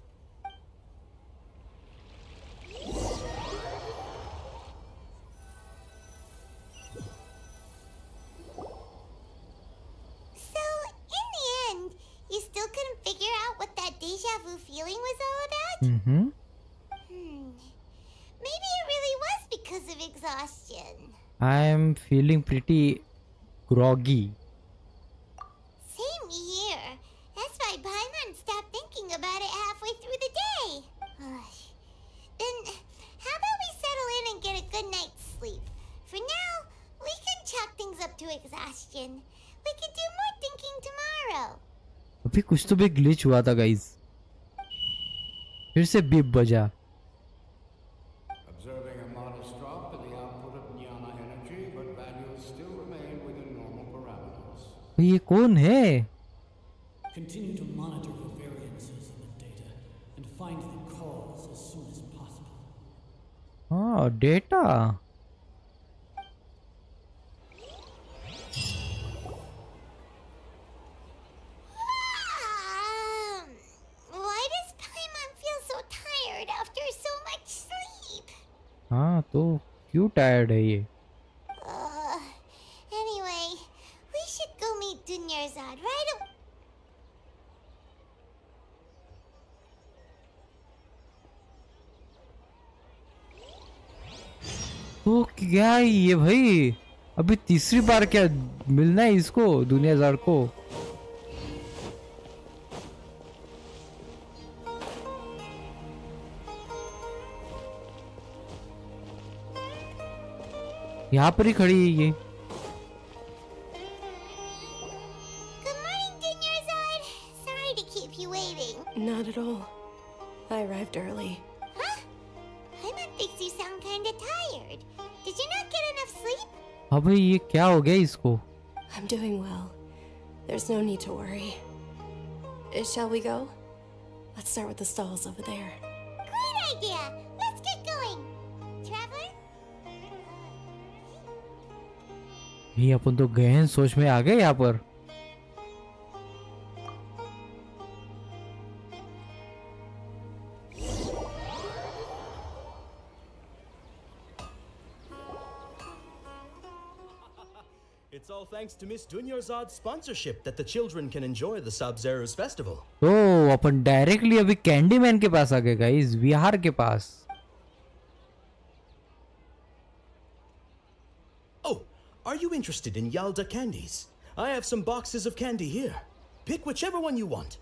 So, in the end, you still couldn't figure out what that deja vu feeling was all about? Maybe it really was because of exhaustion. I am feeling pretty groggy. Same here. That's why Paimon stopped thinking about it halfway through the day. Then, how about we settle in and get a good night's sleep? For now, we can chalk things up to exhaustion. We can do more thinking tomorrow. अभी कुछ तो भी glitch हुआ था guys, फिर से beep बजा। Observing a modest drop in the output of jnana energy, but values still remain within normal parameters. ये कौन है? Continue to monitor the variances in the data and find the cause as soon as possible. हाँ, data. Why does Paimon feel so tired after so much sleep? हाँ, तो क्यों tired है ये? Anyway, we should go meet Dunyarzad right away. तो क्या है ये भाई? अभी तीसरी बार क्या मिलना है इसको, दुनियादार को? यहाँ पर ही खड़ी है ये। Good morning, Dunyarzad. Sorry to keep you waiting. Not at all. I arrived early. Huh? Paimon thinks you sound kinda tired. Did you not get enough sleep? हाँ भाई, ये क्या हो गया इसको? I'm doing well. There's no need to worry. Shall we go? Let's start with the stalls over there. Great idea. Let's get going. Traveler? ये अपन तो गहन सोच में आ गए यहाँ पर। It's all thanks to Miss Dunyarzad's sponsorship that the children can enjoy the Sub-Zero's festival. तो अपन directly अभी कैंडी मैन के पास आ गए गाइस, विहार के पास. Oh, are you interested in Yalda candies? I have some boxes of candy here. Pick whichever one you want.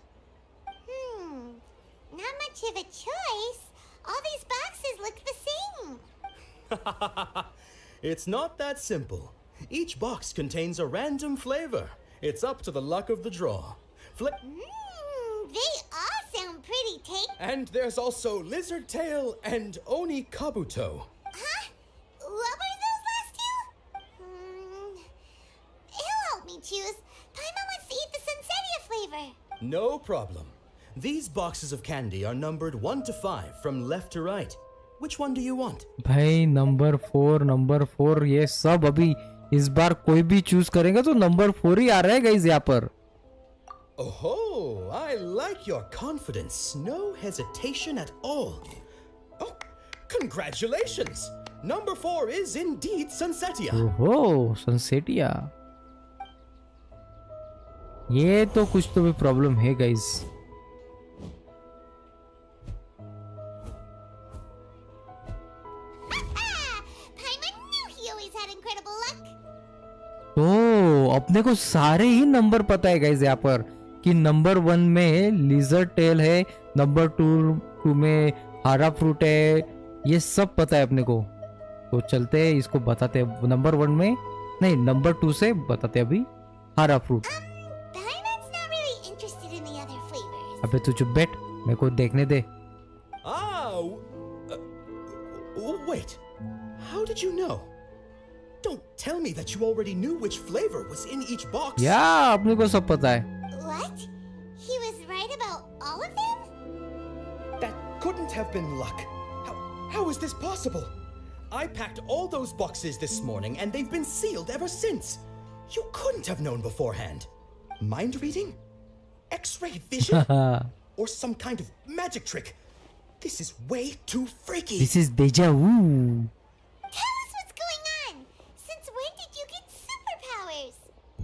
Not much of a choice. All these boxes look the same. It's not that simple. Each box contains a random flavor. It's up to the luck of the draw. They all sound pretty tasty. And there's also Lizard Tail and Oni Kabuto. Huh? What were those last two? He'll help me choose. Paimon wants to eat the SAMSARA flavor. No problem. These boxes of candy are numbered 1 to 5 from left to right. Which one do you want? भाई number 4 ये सब अभी इस बार कोई भी choose करेगा तो number 4 ही आ रहा है गाइस यहाँ पर. Oh, I like your confidence. No hesitation at all. Oh, congratulations! Number 4 is indeed Sunsetia. ओहो सनसेटिया. ये तो कुछ तो भी प्रॉब्लम है गाइस. तो अपने को सारे ही नंबर पता है गाइस यहाँ पर कि नंबर 1 में लिजर्ड टेल है, नंबर 2 में हरा फ्रूट है, ये सब पता है अपने को. तो चलते हैं इसको बताते हैं. नंबर 1 में नहीं, नंबर 2 से बताते हैं अभी हरा फ्रूट. अबे तू चुप बैठ, मेरे को देखने दे. Wait, how did you know? Don't tell me that you already knew which flavor was in each box. Yeah, अपने को सब पता है. What? He was right about all of them? That couldn't have been luck. How is this possible? I packed all those boxes this morning and they've been sealed ever since. You couldn't have known beforehand. Mind reading? X-ray vision? Or some kind of magic trick? This is way too freaky. This is deja vu. Tell us what's going on. Since when did you get superpowers?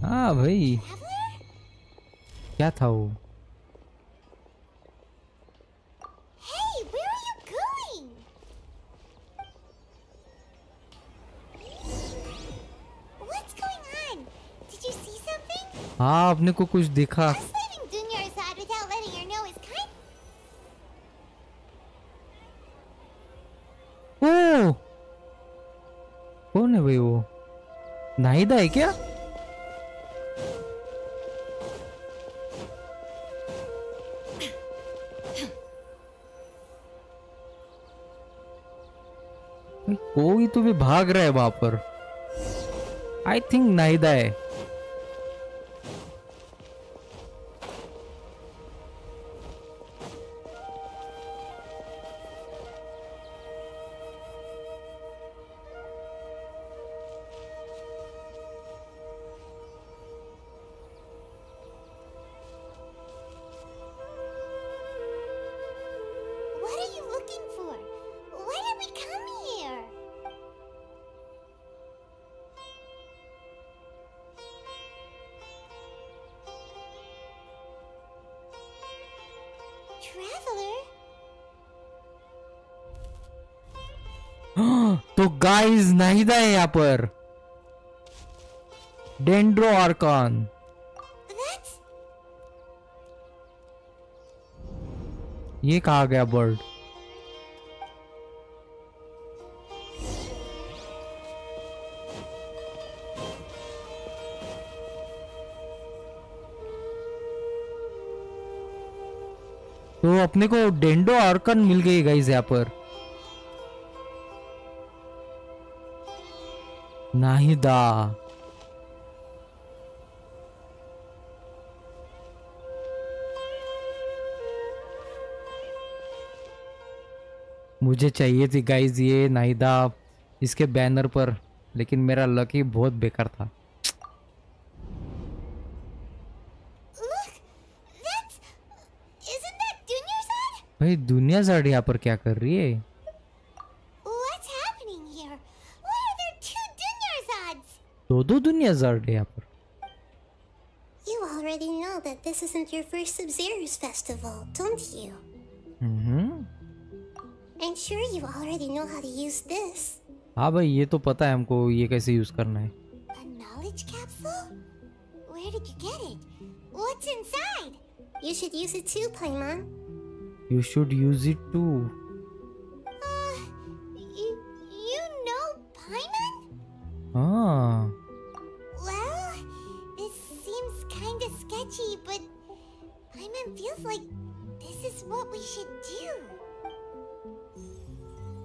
हाँ भाई. क्या था वो? Hey, where are you going? What's going on? Did you see something? हाँ अपने को कुछ दिखा. Us leaving Dunyarzad without letting her know is kind. ओ कौन है भाई वो? नाहिदा है क्या? कोई तो भी भाग रहा है वहां पर. आई थिंक नाहिदा है. What are you looking for? Why did we come here? Traveler? तो गाइस नाहिदा है यहाँ पर. Dendro Arkan. That's... ये कहाँ गया बर्ड? तो अपने को डेंड्रो आर्कन मिल गई गाइस यहाँ पर. नाहिदा. मुझे चाहिए थी गाइस ये नाहिदा इसके बैनर पर, लेकिन मेरा लक ही बहुत बेकार था. Look! That's... Isn't that Dunyarzad? भाई दुनियाज़ाड यहाँ पर क्या कर रही है? What's happening here? Why are there two Dunyarzads? दो दुनिया ज़ार्ड है यहाँ पर. You already know that this isn't your first Sub-Zero's festival, don't you? I'm sure you already know how to use this. हाँ भाई, ये तो पता है हमको ये कैसे यूज करना है. A knowledge capsule? Where did you get it? What's inside? You should use it too, Paimon. You should use it too. You know Paimon? हाँ. Well, this seems kinda sketchy, but Paimon feels like this is what we should do.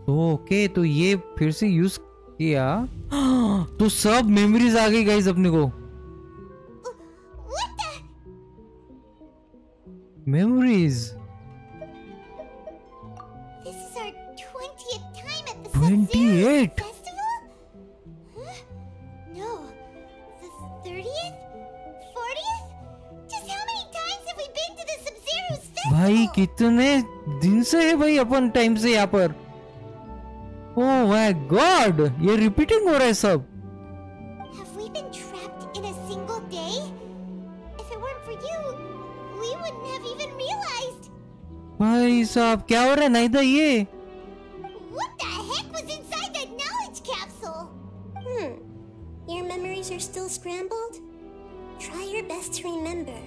तो okay, तो ये फिर से use किया तो सब memories आ गई गाइस अपने को. What the? Memories. This is our 20th time at the 28. festival? Huh? No. The 30th? 40th? Just how many times have we been to the Sub-Zero's festival? भाई कितने दिन से है भाई अपन टाइम से यहाँ पर. ओह माय गॉड, ये रिपीटिंग हो रहा है सब. Have we been trapped in a single day? If it weren't for you, we wouldn't have even realized. भाई साहब क्या हो रहा है नाइदा ये? What the heck was inside that knowledge capsule? Your memories are still scrambled? Try your best to remember.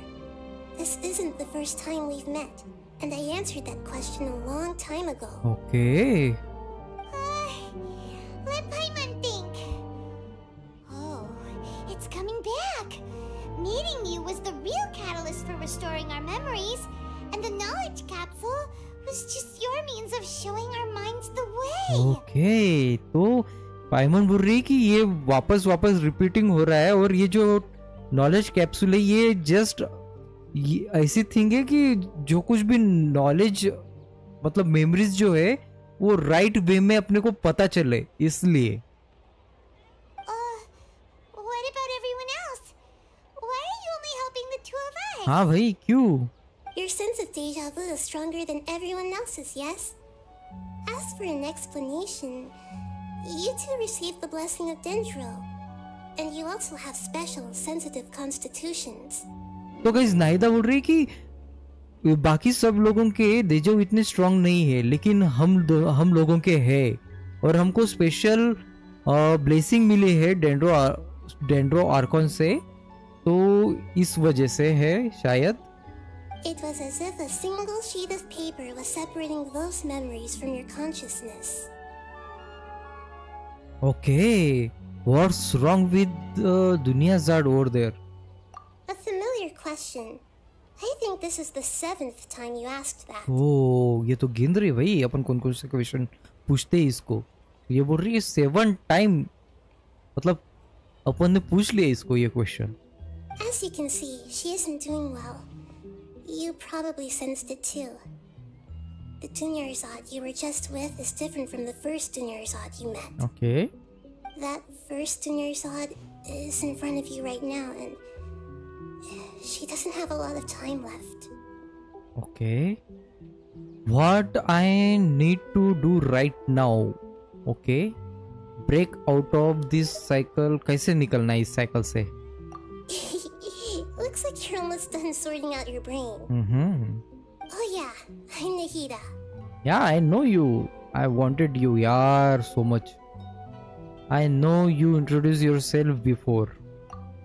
This isn't the first time we've met, and I answered that question a long time ago. Okay. Let Paimon think. Oh, it's coming back. Meeting you was the real catalyst for restoring our memories, and the knowledge capsule was just your means of showing our minds the way. Okay, तो पाइमन बोल रही है कि ये वापस repeating हो रहा है और ये जो नॉलेज कैप्सूल है ये जस्ट ऐसी थिंग है कि जो कुछ भी नॉलेज मतलब मेमोरीज जो है वो राइट वे में अपने को पता चले इसलिए. What about everyone else? Why are you only helping the two of us? हाँ भाई क्यों? Your sense of deja vu is stronger than everyone else's, yes? As for an explanation, you two received the blessing of Dendro, and you also have special, sensitive constitutions. तो guys नाइदा बोल रही है कि बाकी सब लोगों के देजो इतने स्ट्रांग नहीं है लेकिन हम लोगों के है और हमको स्पेशल ब्लेसिंग मिली है डेंड्रो आर्कॉन से, तो इस वजह से है शायद. It was as if a single sheet of paper was separating those memories from your consciousness. Okay, what's wrong with Dunya Zard over there? A familiar question. I think this is the 7th time you asked that. ओह ये तो गिन रही है भाई अपन कौन से question पूछते हैं इसको. ये बोल रही है 7 टाइम, मतलब अपन ने पूछ लिया इसको ये question. As you can see, she isn't doing well. You probably sensed it too. The Dunyarzad you were just with is different from the first Dunyarzad you met. Okay. That first Dunyarzad is in front of you right now, and she doesn't have a lot of time left. Okay. What I need to do right now? Okay. Break out of this cycle. कैसे निकलना इस cycle से? Looks like you're almost done sorting out your brain. Oh yeah, I'm Nahida. Yeah, I know you. I wanted you, yaar, so much. I know you introduced yourself before.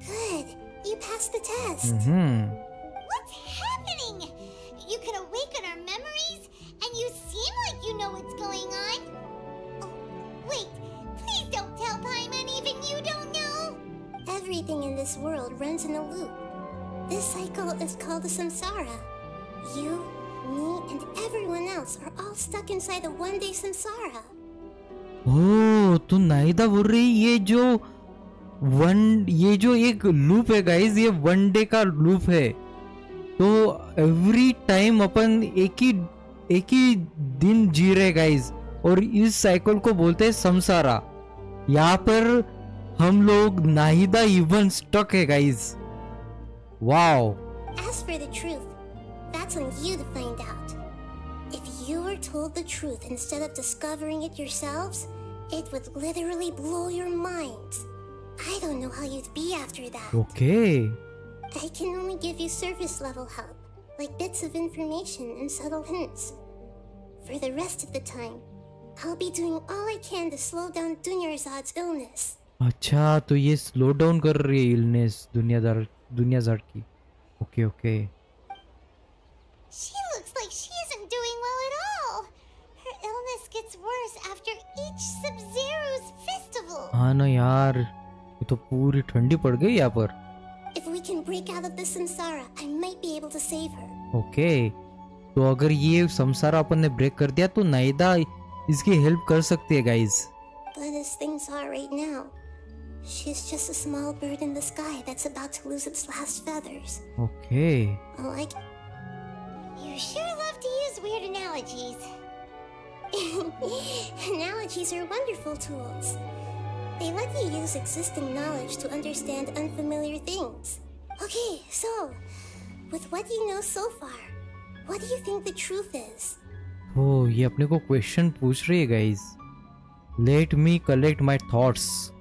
Good. You passed the test. What's happening? You can awaken our memories, and you seem like you know what's going on. Oh, wait. Please don't tell Paimon even you don't know. Everything in this world runs in a loop. This cycle is called the SAMSARA. You, me, and everyone else are all stuck inside a one-day SAMSARA. ओह तो नाइदा बोल रही ये जो एक loop है guys, ये 1 day का loop है. तो एवरी टाइम अपन एक ही दिन जी रहे गाइस, और इस साइकिल को बोलते हैं समसारा. यहाँ पर हम लोग नाहिदा इवन स्टक है guys. Wow. As for the truth, that's on you to find out. If you were told the truth instead of discovering it yourselves, it would literally blow your minds. I don't know how you'd be after that. Okay. I can only give you surface level help, like bits of information and subtle hints. For the rest of the time, I'll be doing all I can to slow down Dunyarzad's illness. अच्छा तो ये slow down कर रही है illness दुनियाज़ाद की. Okay okay. She looks like she isn't doing well at all. Her illness gets worse after each Sub-Zero's festival. हाँ ना यार, ये तो पूरी ठंडी पड़ गई यहाँ पर. If we can break out of the Samsara, I might be able to save her. Okay. तो अगर ये संसारा अपन ने ब्रेक कर दिया तो नाइदा इसकी हेल्प कर सकती है guys. But as things are right now, she's just a small bird in the sky that's about to lose its last feathers. Okay. You sure love to use weird analogies. Analogies are wonderful tools. They let you use existing knowledge to understand unfamiliar things. Okay, so, with what you know so far, what do you think the truth is? Oh, ये अपने को question पूछ रही है guys. Let me collect my thoughts.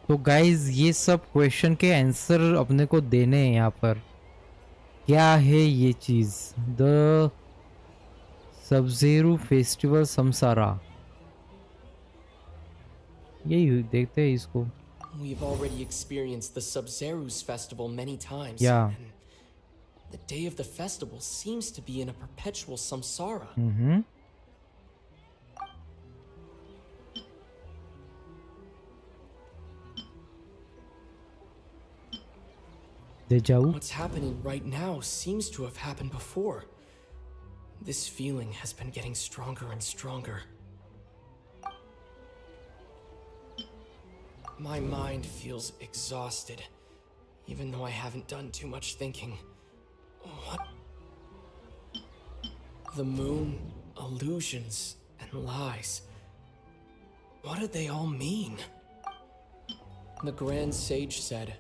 तो guys ये सब question के आंसर अपने को देने हैं यहाँ पर. क्या है ये चीज? द सबज़ेरो फेस्टिवल समसारा. यही देखते हैं इसको. We've already experienced the Sub-Zero's festival many times. Yeah. And the day of the festival seems to be in a perpetual samsara. Mm-hmm. Deja vu. What's happening right now seems to have happened before. This feeling has been getting stronger and stronger. My mind feels exhausted, even though I haven't done too much thinking. What? The moon, illusions, and lies. What do they all mean? The Grand Sage said,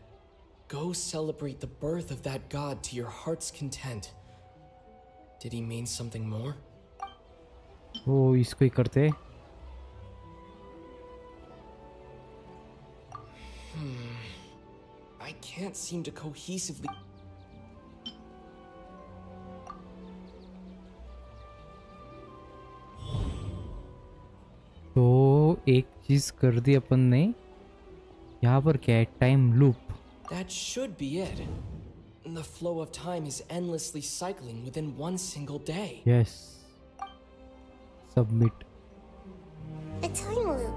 "Go celebrate the birth of that god to your heart's content." Did he mean something more? वो इसको ही करते. I can't seem to cohesively. तो एक चीज कर दी अपन ने. यहाँ पर क्या है? Time loop. That should be it. The flow of time is endlessly cycling within one single day. Yes. Submit. A time loop.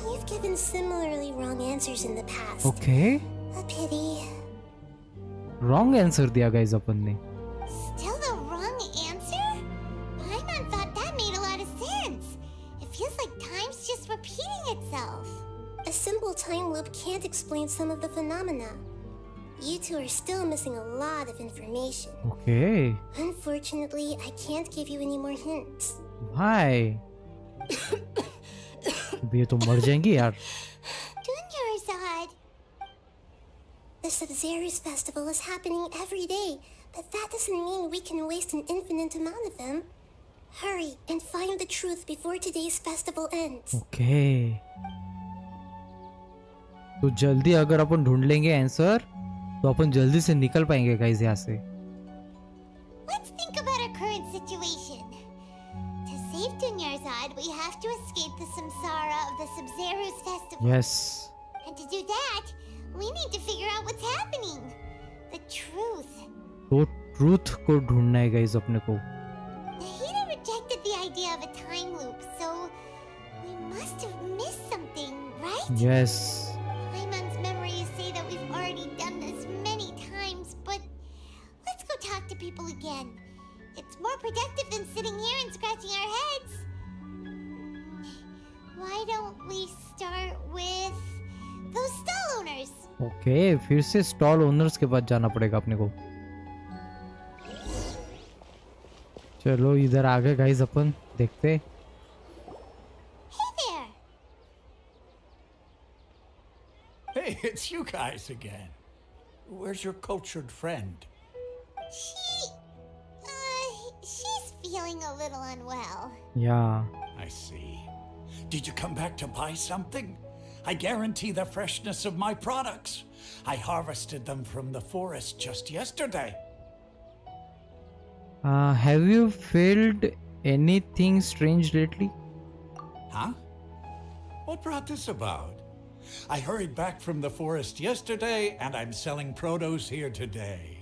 You've given similarly wrong answers in the past. Okay. A pity. Wrong answer दिया guys अपन ने. Still the wrong answer? Paimon thought that made a lot of sense. It feels like time's just repeating itself. A simple time loop can't explain some of the phenomena. You two are still missing a lot of information. Okay. Unfortunately, I can't give you any more hints. Why? ये तो मर जाएंगी यार. Dunyarzad. The Sub-Zero's festival is happening every day, but that doesn't mean we can waste an infinite amount of them. Hurry and find the truth before today's festival ends. Okay. तो जल्दी अगर अपन ढूंढ लेंगे आंसर तो अपन जल्दी से निकल पाएंगे गाइस यहाँ से. Let's think about our current situation. To save Dunyarzad, we have to escape the samsara of the Sub-Zero's festival. Yes. And to do that, we need to figure out what's happening. The truth. तो truth को ढूंढना है guys अपने को. Nahida rejected the idea of a time loop, so we must have missed something, right? Yes. Paimon's memories say that we've already done this many times, but let's go talk to people again. It's more productive than sitting here and scratching our heads. Why don't we start with those stall owners? Okay, फिर से stall owners के पास जाना पड़ेगा अपने को. चलो इधर आ गए गाइस अपन देखते. Hey there. Hey, it's you guys again. Where's your cultured friend? She's feeling a little unwell. Yeah. I see. Did you come back to buy something? I guarantee the freshness of my products. I harvested them from the forest just yesterday. Have you felt anything strange lately? Huh? What brought this about? I hurried back from the forest yesterday, and I'm selling produce here today.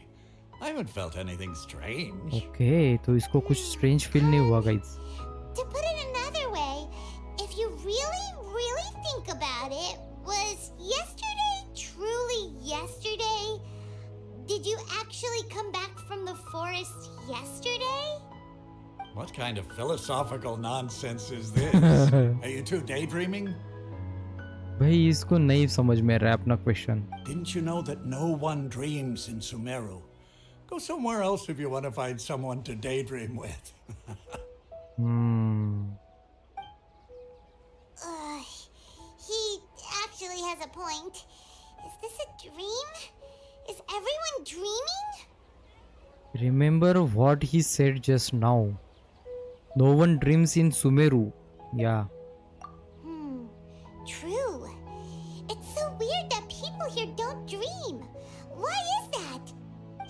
I haven't felt anything strange. Okay, तो इसको कुछ strange feel नहीं हुआ guys. To put it another way, if you really think about it, was yesterday truly yesterday? Did you actually come back from the forest yesterday? What kind of philosophical nonsense is this? Are you two daydreaming? भाई इसको नहीं समझ में रहा अपना question. Didn't you know that no one dreams in Sumeru? Go somewhere else if you want to find someone to daydream with. He actually has a point. Is this a dream? Is everyone dreaming? Remember what he said just now. No one dreams in Sumeru. Yeah. True. It's so weird that people here don't dream. Why is that?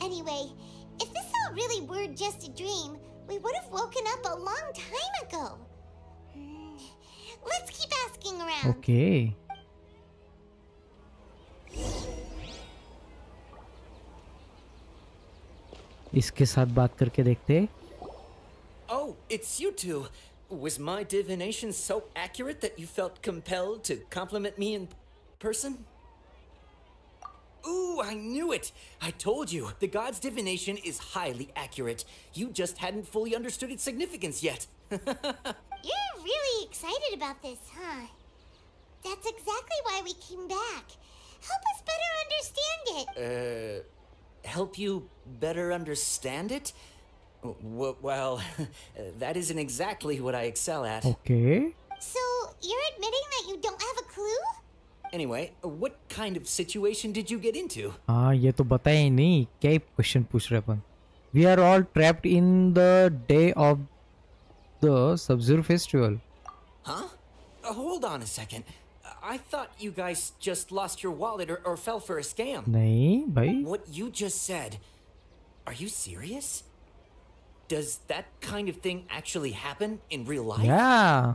Anyway, if this all really were just a dream, we would have woken up a long time ago. Let's keep asking around. Okay. इसके साथ बात करके देखते. Oh, it's you two. Was my divination so accurate that you felt compelled to compliment me in person? Ooh, I knew it! I told you, the god's divination is highly accurate. You just hadn't fully understood its significance yet. You're really excited about this, huh? That's exactly why we came back. Help us better understand it. Help you better understand it? Well, that isn't exactly what I excel at. Okay. So, you're admitting that you don't have a clue? Anyway, what kind of situation did you get into? हाँ ये तो बताया ही नहीं. क्या question पूछ रहे अपन? We are all trapped in the day of the Sub-Zero festival. Huh? Hold on a second. I thought you guys just lost your wallet or fell for a scam. नहीं भाई. What you just said. Are you serious? Does that kind of thing actually happen in real life? Yeah.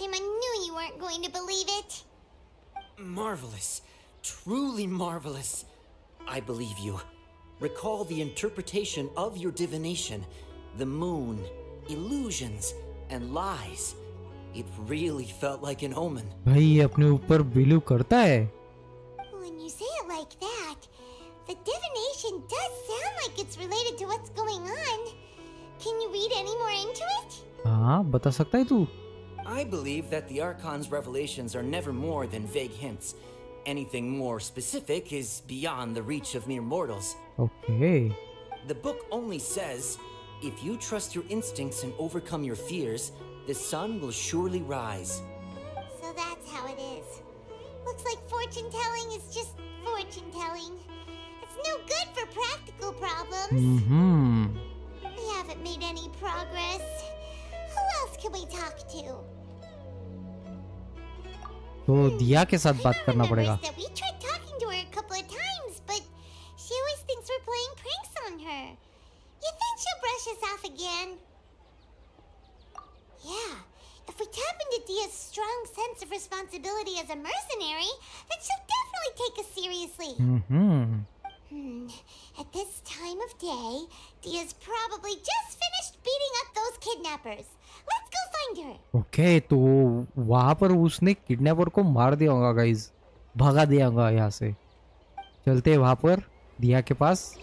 I knew you weren't going to believe it. Marvelous. Truly marvelous. I believe you. Recall the interpretation of your divination. The moon, illusions, and lies. It really felt like an omen. भाई ये अपने ऊपर believe करता है. When you say it like that, the divination does sound like it's related to what's going on. Can you read any more into it? हाँ बता सकता है तू? I believe that the Archon's revelations are never more than vague hints. Anything more specific is beyond the reach of mere mortals. Okay. The book only says, if you trust your instincts and overcome your fears, the sun will surely rise. So that's how it is. Looks like fortune-telling is just fortune-telling. It's no good for practical problems. We haven't made any progress. Who else can we talk to? तो दिया के साथ बात करना पड़ेगा. We tried talking to her a couple of times, but she always thinks we're playing pranks on her. You think she'll brush us off again? Yeah, if we tap into Dia's strong sense of responsibility as a mercenary, then she'll definitely take us seriously. At this time of day, Dia's probably just finished beating up those kidnappers. Let's go find her. Okay, तो वहाँ पर उसने kidnapper को मार दिया होगा guys. भगा दिया होगा यहाँ से. चलते वहाँ पर दिया के पास.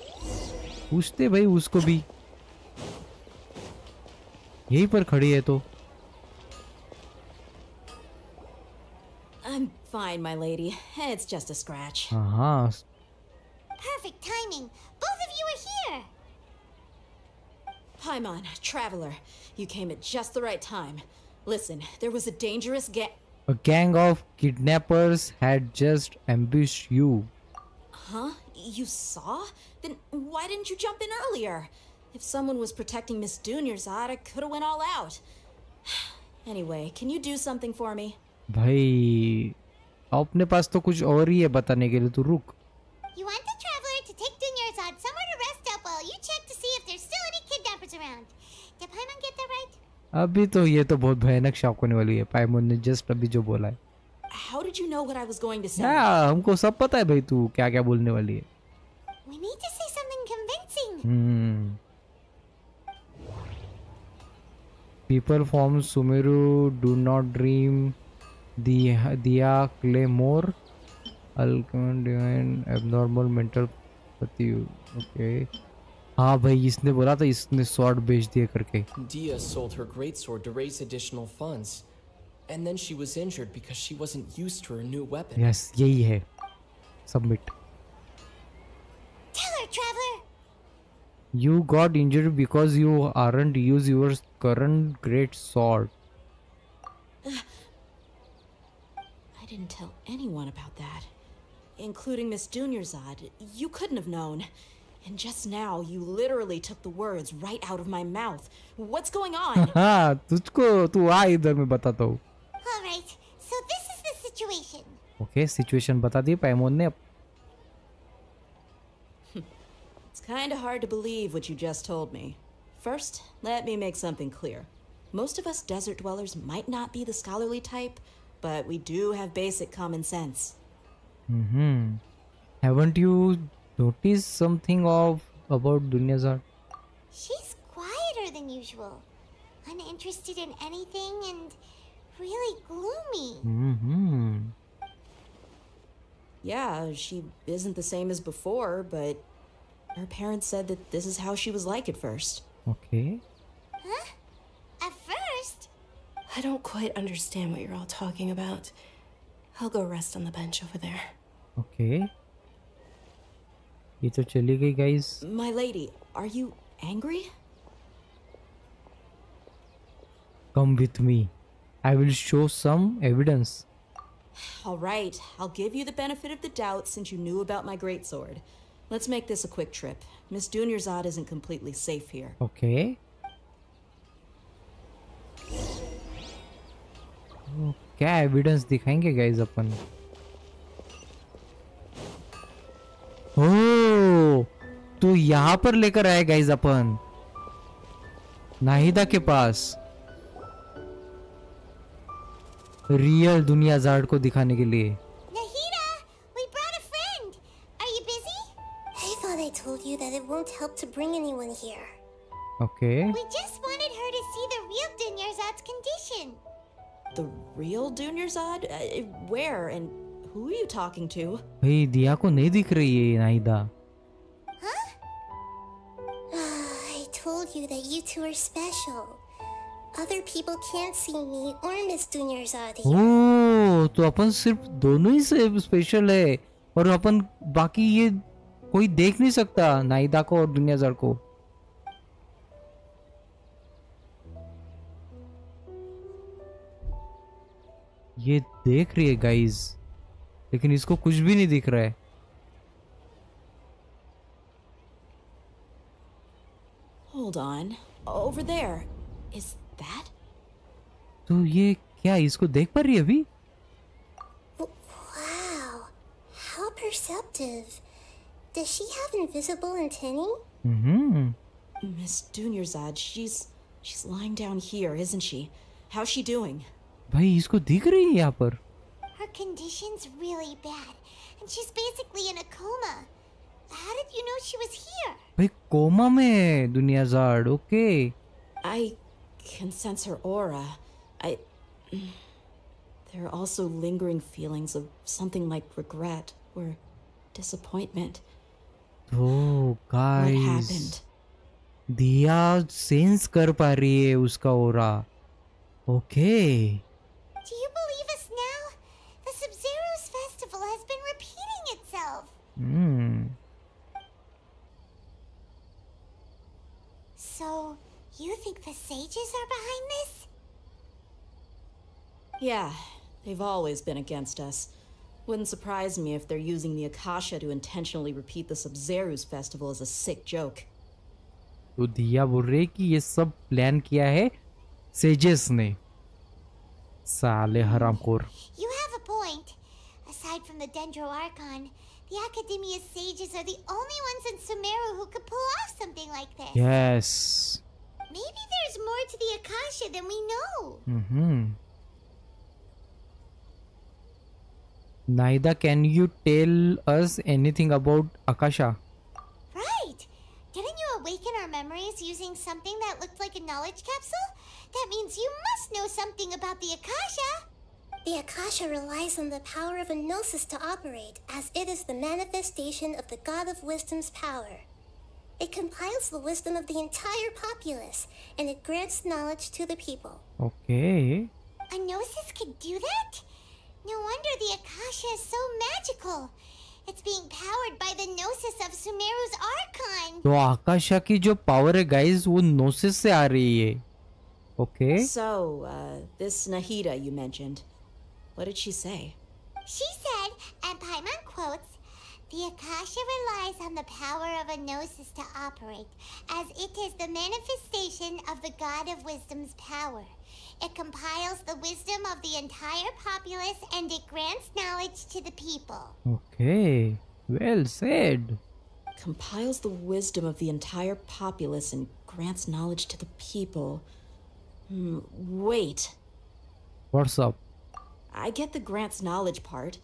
पूछते भाई उसको भी. यहीं पर खड़ी है तो. I'm fine, my lady. It's just a scratch. हाँ. Perfect timing. Both of you are here. Paimon, traveler, you came at just the right time. Listen, there was a dangerous A gang of kidnappers had just ambushed you. Huh? You saw? Then why didn't you jump in earlier? If someone was protecting Miss Dunyarzad, I could have went all out. Anyway, can you do something for me? भाई अपने पास तो कुछ और ही है बताने के लिए, तू रुक. You want the traveler to take Dunyarzad somewhere to rest up while you check to see if there's still any kidnappers around. Did Paimon get that right? अभी तो ये तो बहुत भयानक शॉक होने वाली है. पाइमोन ने जस्ट अभी जो बोला है. How did you know what I was going to say? हाँ, हमको सब पता है भाई तू क्या क्या बोलने वाली है. We need to say something convincing. People from Sumeru do not dream. Diya Claymore. Alchemist divine abnormal mental पति. Okay. हाँ भाई इसने बोला था इसने sword बेच दिया करके. Dia sold her greatsword to raise additional funds, and then she was injured because she wasn't used to her new weapon. Yes, यही है. Submit. Tell her, traveler. You got injured because you aren't use your current great sword. I didn't tell anyone about that, including Miss Dunyarzad. You couldn't have known. And just now, you literally took the words right out of my mouth. What's going on? हाँ तुझको तू आ इधर मैं बताता हूँ. All right. So this is the situation. Okay, situation बता दी पाइमोन ने. It's kind of hard to believe what you just told me. First, let me make something clear. Most of us desert dwellers might not be the scholarly type, but we do have basic common sense. Haven't you noticed something about Dunyarzad? She's quieter than usual. Uninterested in anything and really gloomy. Yeah, she isn't the same as before, but her parents said that this is how she was like at first. Okay. Huh? At first? I don't quite understand what you're all talking about. I'll go rest on the bench over there. Okay. ये तो चली गई guys. My lady, are you angry? Come with me. I will show some evidence. All right, I'll give you the benefit of the doubt since you knew about my greatsword. Let's make this a quick trip. Miss Dunyarzad isn't completely safe here. Okay. क्या evidence दिखाएंगे guys अपन? ओह, तो यहाँ पर लेकर आए guys अपन नाहिदा के पास real दुनियाज़ाड को दिखाने के लिए. Nahida, we brought a friend. Are you busy? I thought I told you that it won't help to bring anyone here. Okay. We just wanted her to see the real Dunyarzad's condition. The real Dunyarzad? Where and who are you talking to? भाई दिया को नहीं दिख रही है Nahida. Huh? I told you that you two are special. Other people can't see me or Miss Dunyarzad here. ओह, तो अपन सिर्फ दोनों ही से स्पेशल है और अपन बाकी ये कोई देख नहीं सकता नाहिदा को और दुनियाज़ाड को. ये देख रही है गाइस, लेकिन इसको कुछ भी नहीं दिख रहा है. Hold on. Over there. Is that? तो ये क्या इसको देख पा रही है अभी? Wow. How perceptive. Does she have invisible antennae? Miss Dunyarzad, she's lying down here, isn't she? How's she doing? भाई इसको दिख रही है यहाँ पर. Her condition's really bad, and she's basically in a coma. How did you know she was here? भाई coma में है दुनियाज़ाड. Okay. I can sense her aura. There are also lingering feelings of something like regret or disappointment. Oh, What guys. happened? दिया sense कर पा रही है उसका ओरा. Okay. Do you believe us now? The Sub-Zero's festival has been repeating itself. So, you think the sages are behind this? Yeah, they've always been against us. Wouldn't surprise me if they're using the Akasha to intentionally repeat the Sub-Zero's festival as a sick joke. तो दिया बोल रही है कि ये सब plan किया है सेजेस ने, साले हरामखोर। You have a point. Aside from the Dendro Archon, the Academia's sages are the only ones in Sumeru who could pull off something like this. Yes. Maybe there's more to the Akasha than we know. Naida, can you tell us anything about Akasha? Right. Didn't you awaken our memories using something that looked like a knowledge capsule? That means you must know something about the Akasha. The Akasha relies on the power of a gnosis to operate, as it is the manifestation of the God of Wisdom's power. It compiles the wisdom of the entire populace, and it grants knowledge to the people. Okay. A gnosis could do that? No wonder the Akasha is so magical. It's being powered by the gnosis of Sumeru's Archon. तो आकाशा की जो power है guys वो gnosis से आ रही है. Okay. So, this Nahida you mentioned, what did she say? She said, and Paimon quotes, the Akasha relies on the power of a gnosis to operate, as it is the manifestation of the God of Wisdom's power. It compiles the wisdom of the entire populace and it grants knowledge to the people. Okay, well said. Compiles the wisdom of the entire populace and grants knowledge to the people. Wait. What's up? I get the grants knowledge part.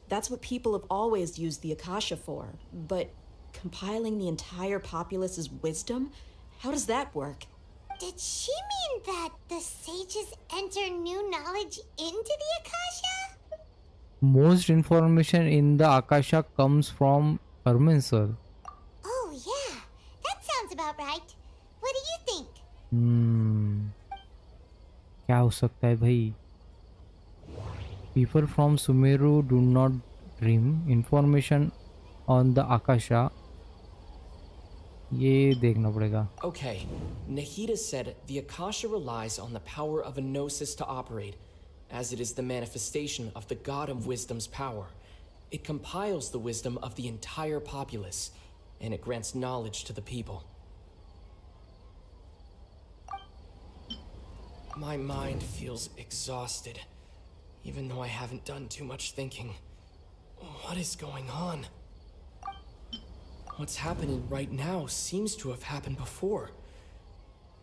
That's what people have always used the Akasha for. But compiling the entire populace's wisdom? How does that work? Did she mean that the sages enter new knowledge into the Akasha? Most information in the Akasha comes from Herman sir. Oh yeah, that sounds about right. What do you think? क्या हो सकता है भाई? People from Sumeru do not dream. Information on the Akasha. ये देखना पड़ेगा. Okay, Nahida said the Akasha relies on the power of a gnosis to operate, as it is the manifestation of the God of Wisdom's power. It compiles the wisdom of the entire populace, and it grants knowledge to the people. My mind feels exhausted, even though I haven't done too much thinking. What is going on? What's happening right now seems to have happened before.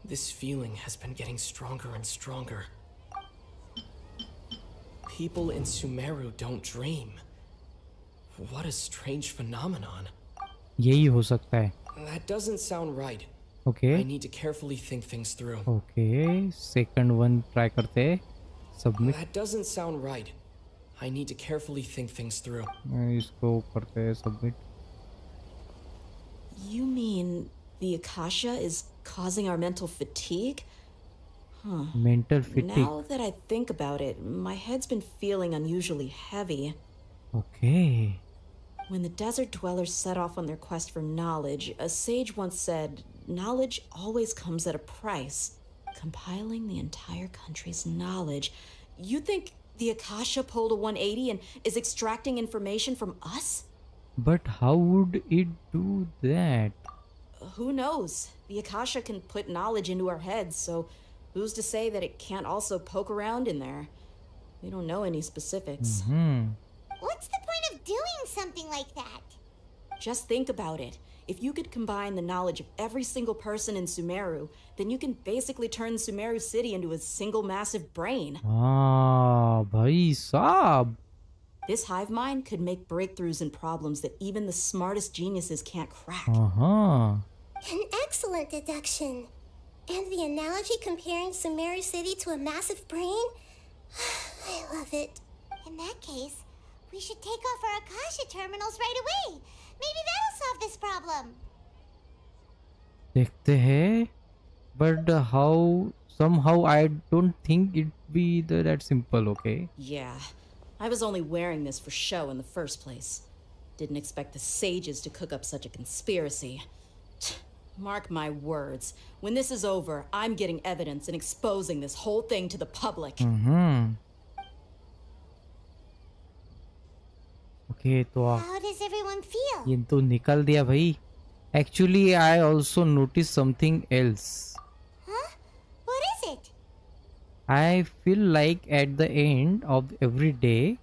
This feeling has been getting stronger and stronger. People in Sumeru don't dream. What a strange phenomenon. यही हो सकता है. That doesn't sound right. Okay. I need to carefully think things through. Okay. Second one try करते हैं. Submit. That doesn't sound right. I need to carefully think things through. इसको करते हैं submit. You mean the Akasha is causing our mental fatigue? Huh. Mental fatigue. Now that I think about it, my head's been feeling unusually heavy. Okay. When the desert dwellers set off on their quest for knowledge, a sage once said, knowledge always comes at a price. Compiling the entire country's knowledge. You think the Akasha pulled a 180 and is extracting information from us? But how would it do that? Who knows? The Akasha can put knowledge into our heads, so who's to say that it can't also poke around in there? We don't know any specifics. What's the point of doing something like that? Just think about it. If you could combine the knowledge of every single person in Sumeru, then you can basically turn Sumeru City into a single massive brain. Ah, bhai saab. This hive mind could make breakthroughs in problems that even the smartest geniuses can't crack. An excellent deduction. And the analogy comparing Sumeru City to a massive brain? I love it. In that case, we should take off our Akasha terminals right away. Maybe that'll solve this problem. देखते हैं. But how? Somehow I don't think it be that simple. Okay. Yeah. I was only wearing this for show in the first place. Didn't expect the sages to cook up such a conspiracy. Mark my words. When this is over, I'm getting evidence and exposing this whole thing to the public. Okay, तो How does everyone feel? ये तो निकल दिया भाई. Actually, I also noticed something else. Huh? What is it? I feel like at the end of every day,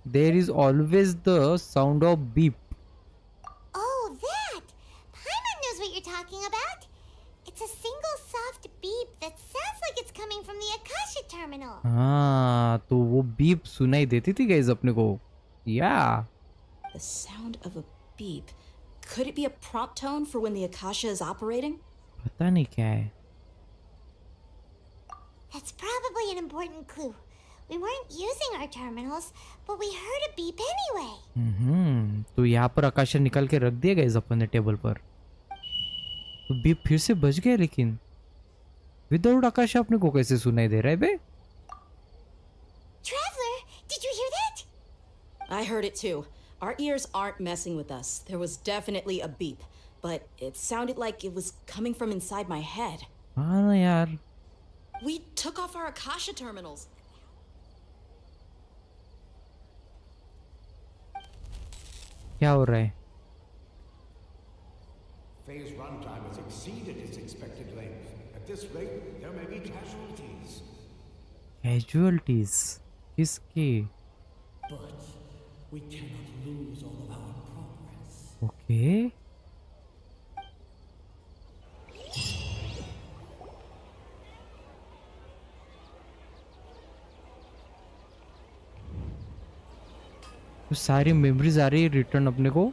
there is always the sound of beep. Oh, that! Paimon knows what you're talking about. It's a single soft beep that sounds like it's coming from the Akasha terminal. हाँ, तो वो beep सुनाई देती थी guys अपने को. Yeah. The sound of a beep. Could it be a prompt tone for when the Akasha is operating? पता नहीं क्या है. That's probably an important clue. We weren't using our terminals, but we heard a beep anyway. तो यहाँ पर आकाशा निकाल के रख दिया गाइस अपन ने टेबल पर. तो बीप फिर से बज गया लेकिन विदाउट आकाशा अपने को कैसे सुनाई दे रहा है बे? Traveler, did you hear that? I heard it too. Our ears aren't messing with us. There was definitely a beep, but it sounded like it was coming from inside my head. हाँ ना यार. We took off our Akasha terminals. क्या हो रहा है? Phase runtime has exceeded its expected length. At this rate, there may be casualties. Casualties? किसके? But we cannot lose all of our progress. Okay. तो सारी मेमोरीज आ रही है return अपने को.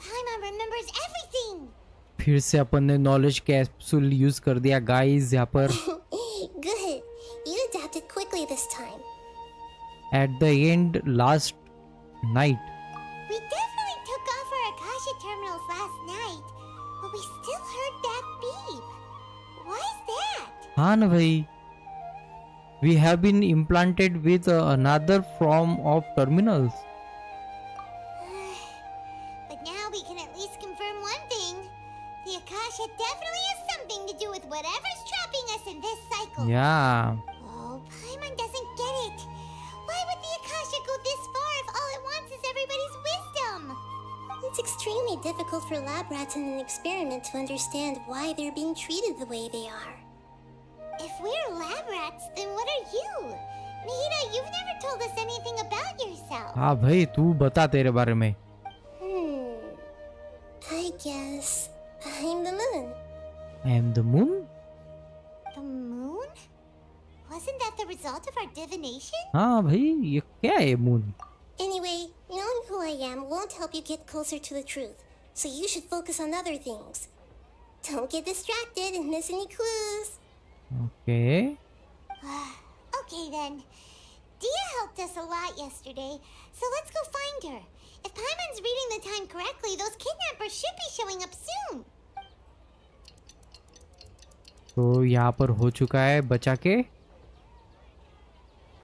Paimon remembers everything. फिर से अपन ने नॉलेज कैप्सूल यूज कर दिया गाइस यहाँ पर. Good. You adapted quickly this time. At the end, last night. We definitely took off our Akasha terminals last night, but we still heard that beep. Why is that? हाँ ना भाई. We have been implanted with another form of terminals. But now we can at least confirm one thing. The Akasha definitely has something to do with whatever's trapping us in this cycle. Yeah. Oh, Paimon doesn't get it. Why would the Akasha go this far if all it wants is everybody's wisdom? It's extremely difficult for lab rats in an experiment to understand why they're being treated the way they are. If we're lab rats, then what are you? Mihira, you've never told us anything about yourself. हाँ भाई तू बता तेरे बारे में. I guess I'm the moon. I am the moon? The moon? Wasn't that the result of our divination? हाँ भाई ये क्या है moon? Anyway, knowing who I am won't help you get closer to the truth, so you should focus on other things. Don't get distracted and miss any clues. Okay. Okay then. Dia helped us a lot yesterday, so let's go find her. If Paimon's reading the time correctly, those kidnappers should be showing up soon. तो यहाँ पर हो चुका है बचा के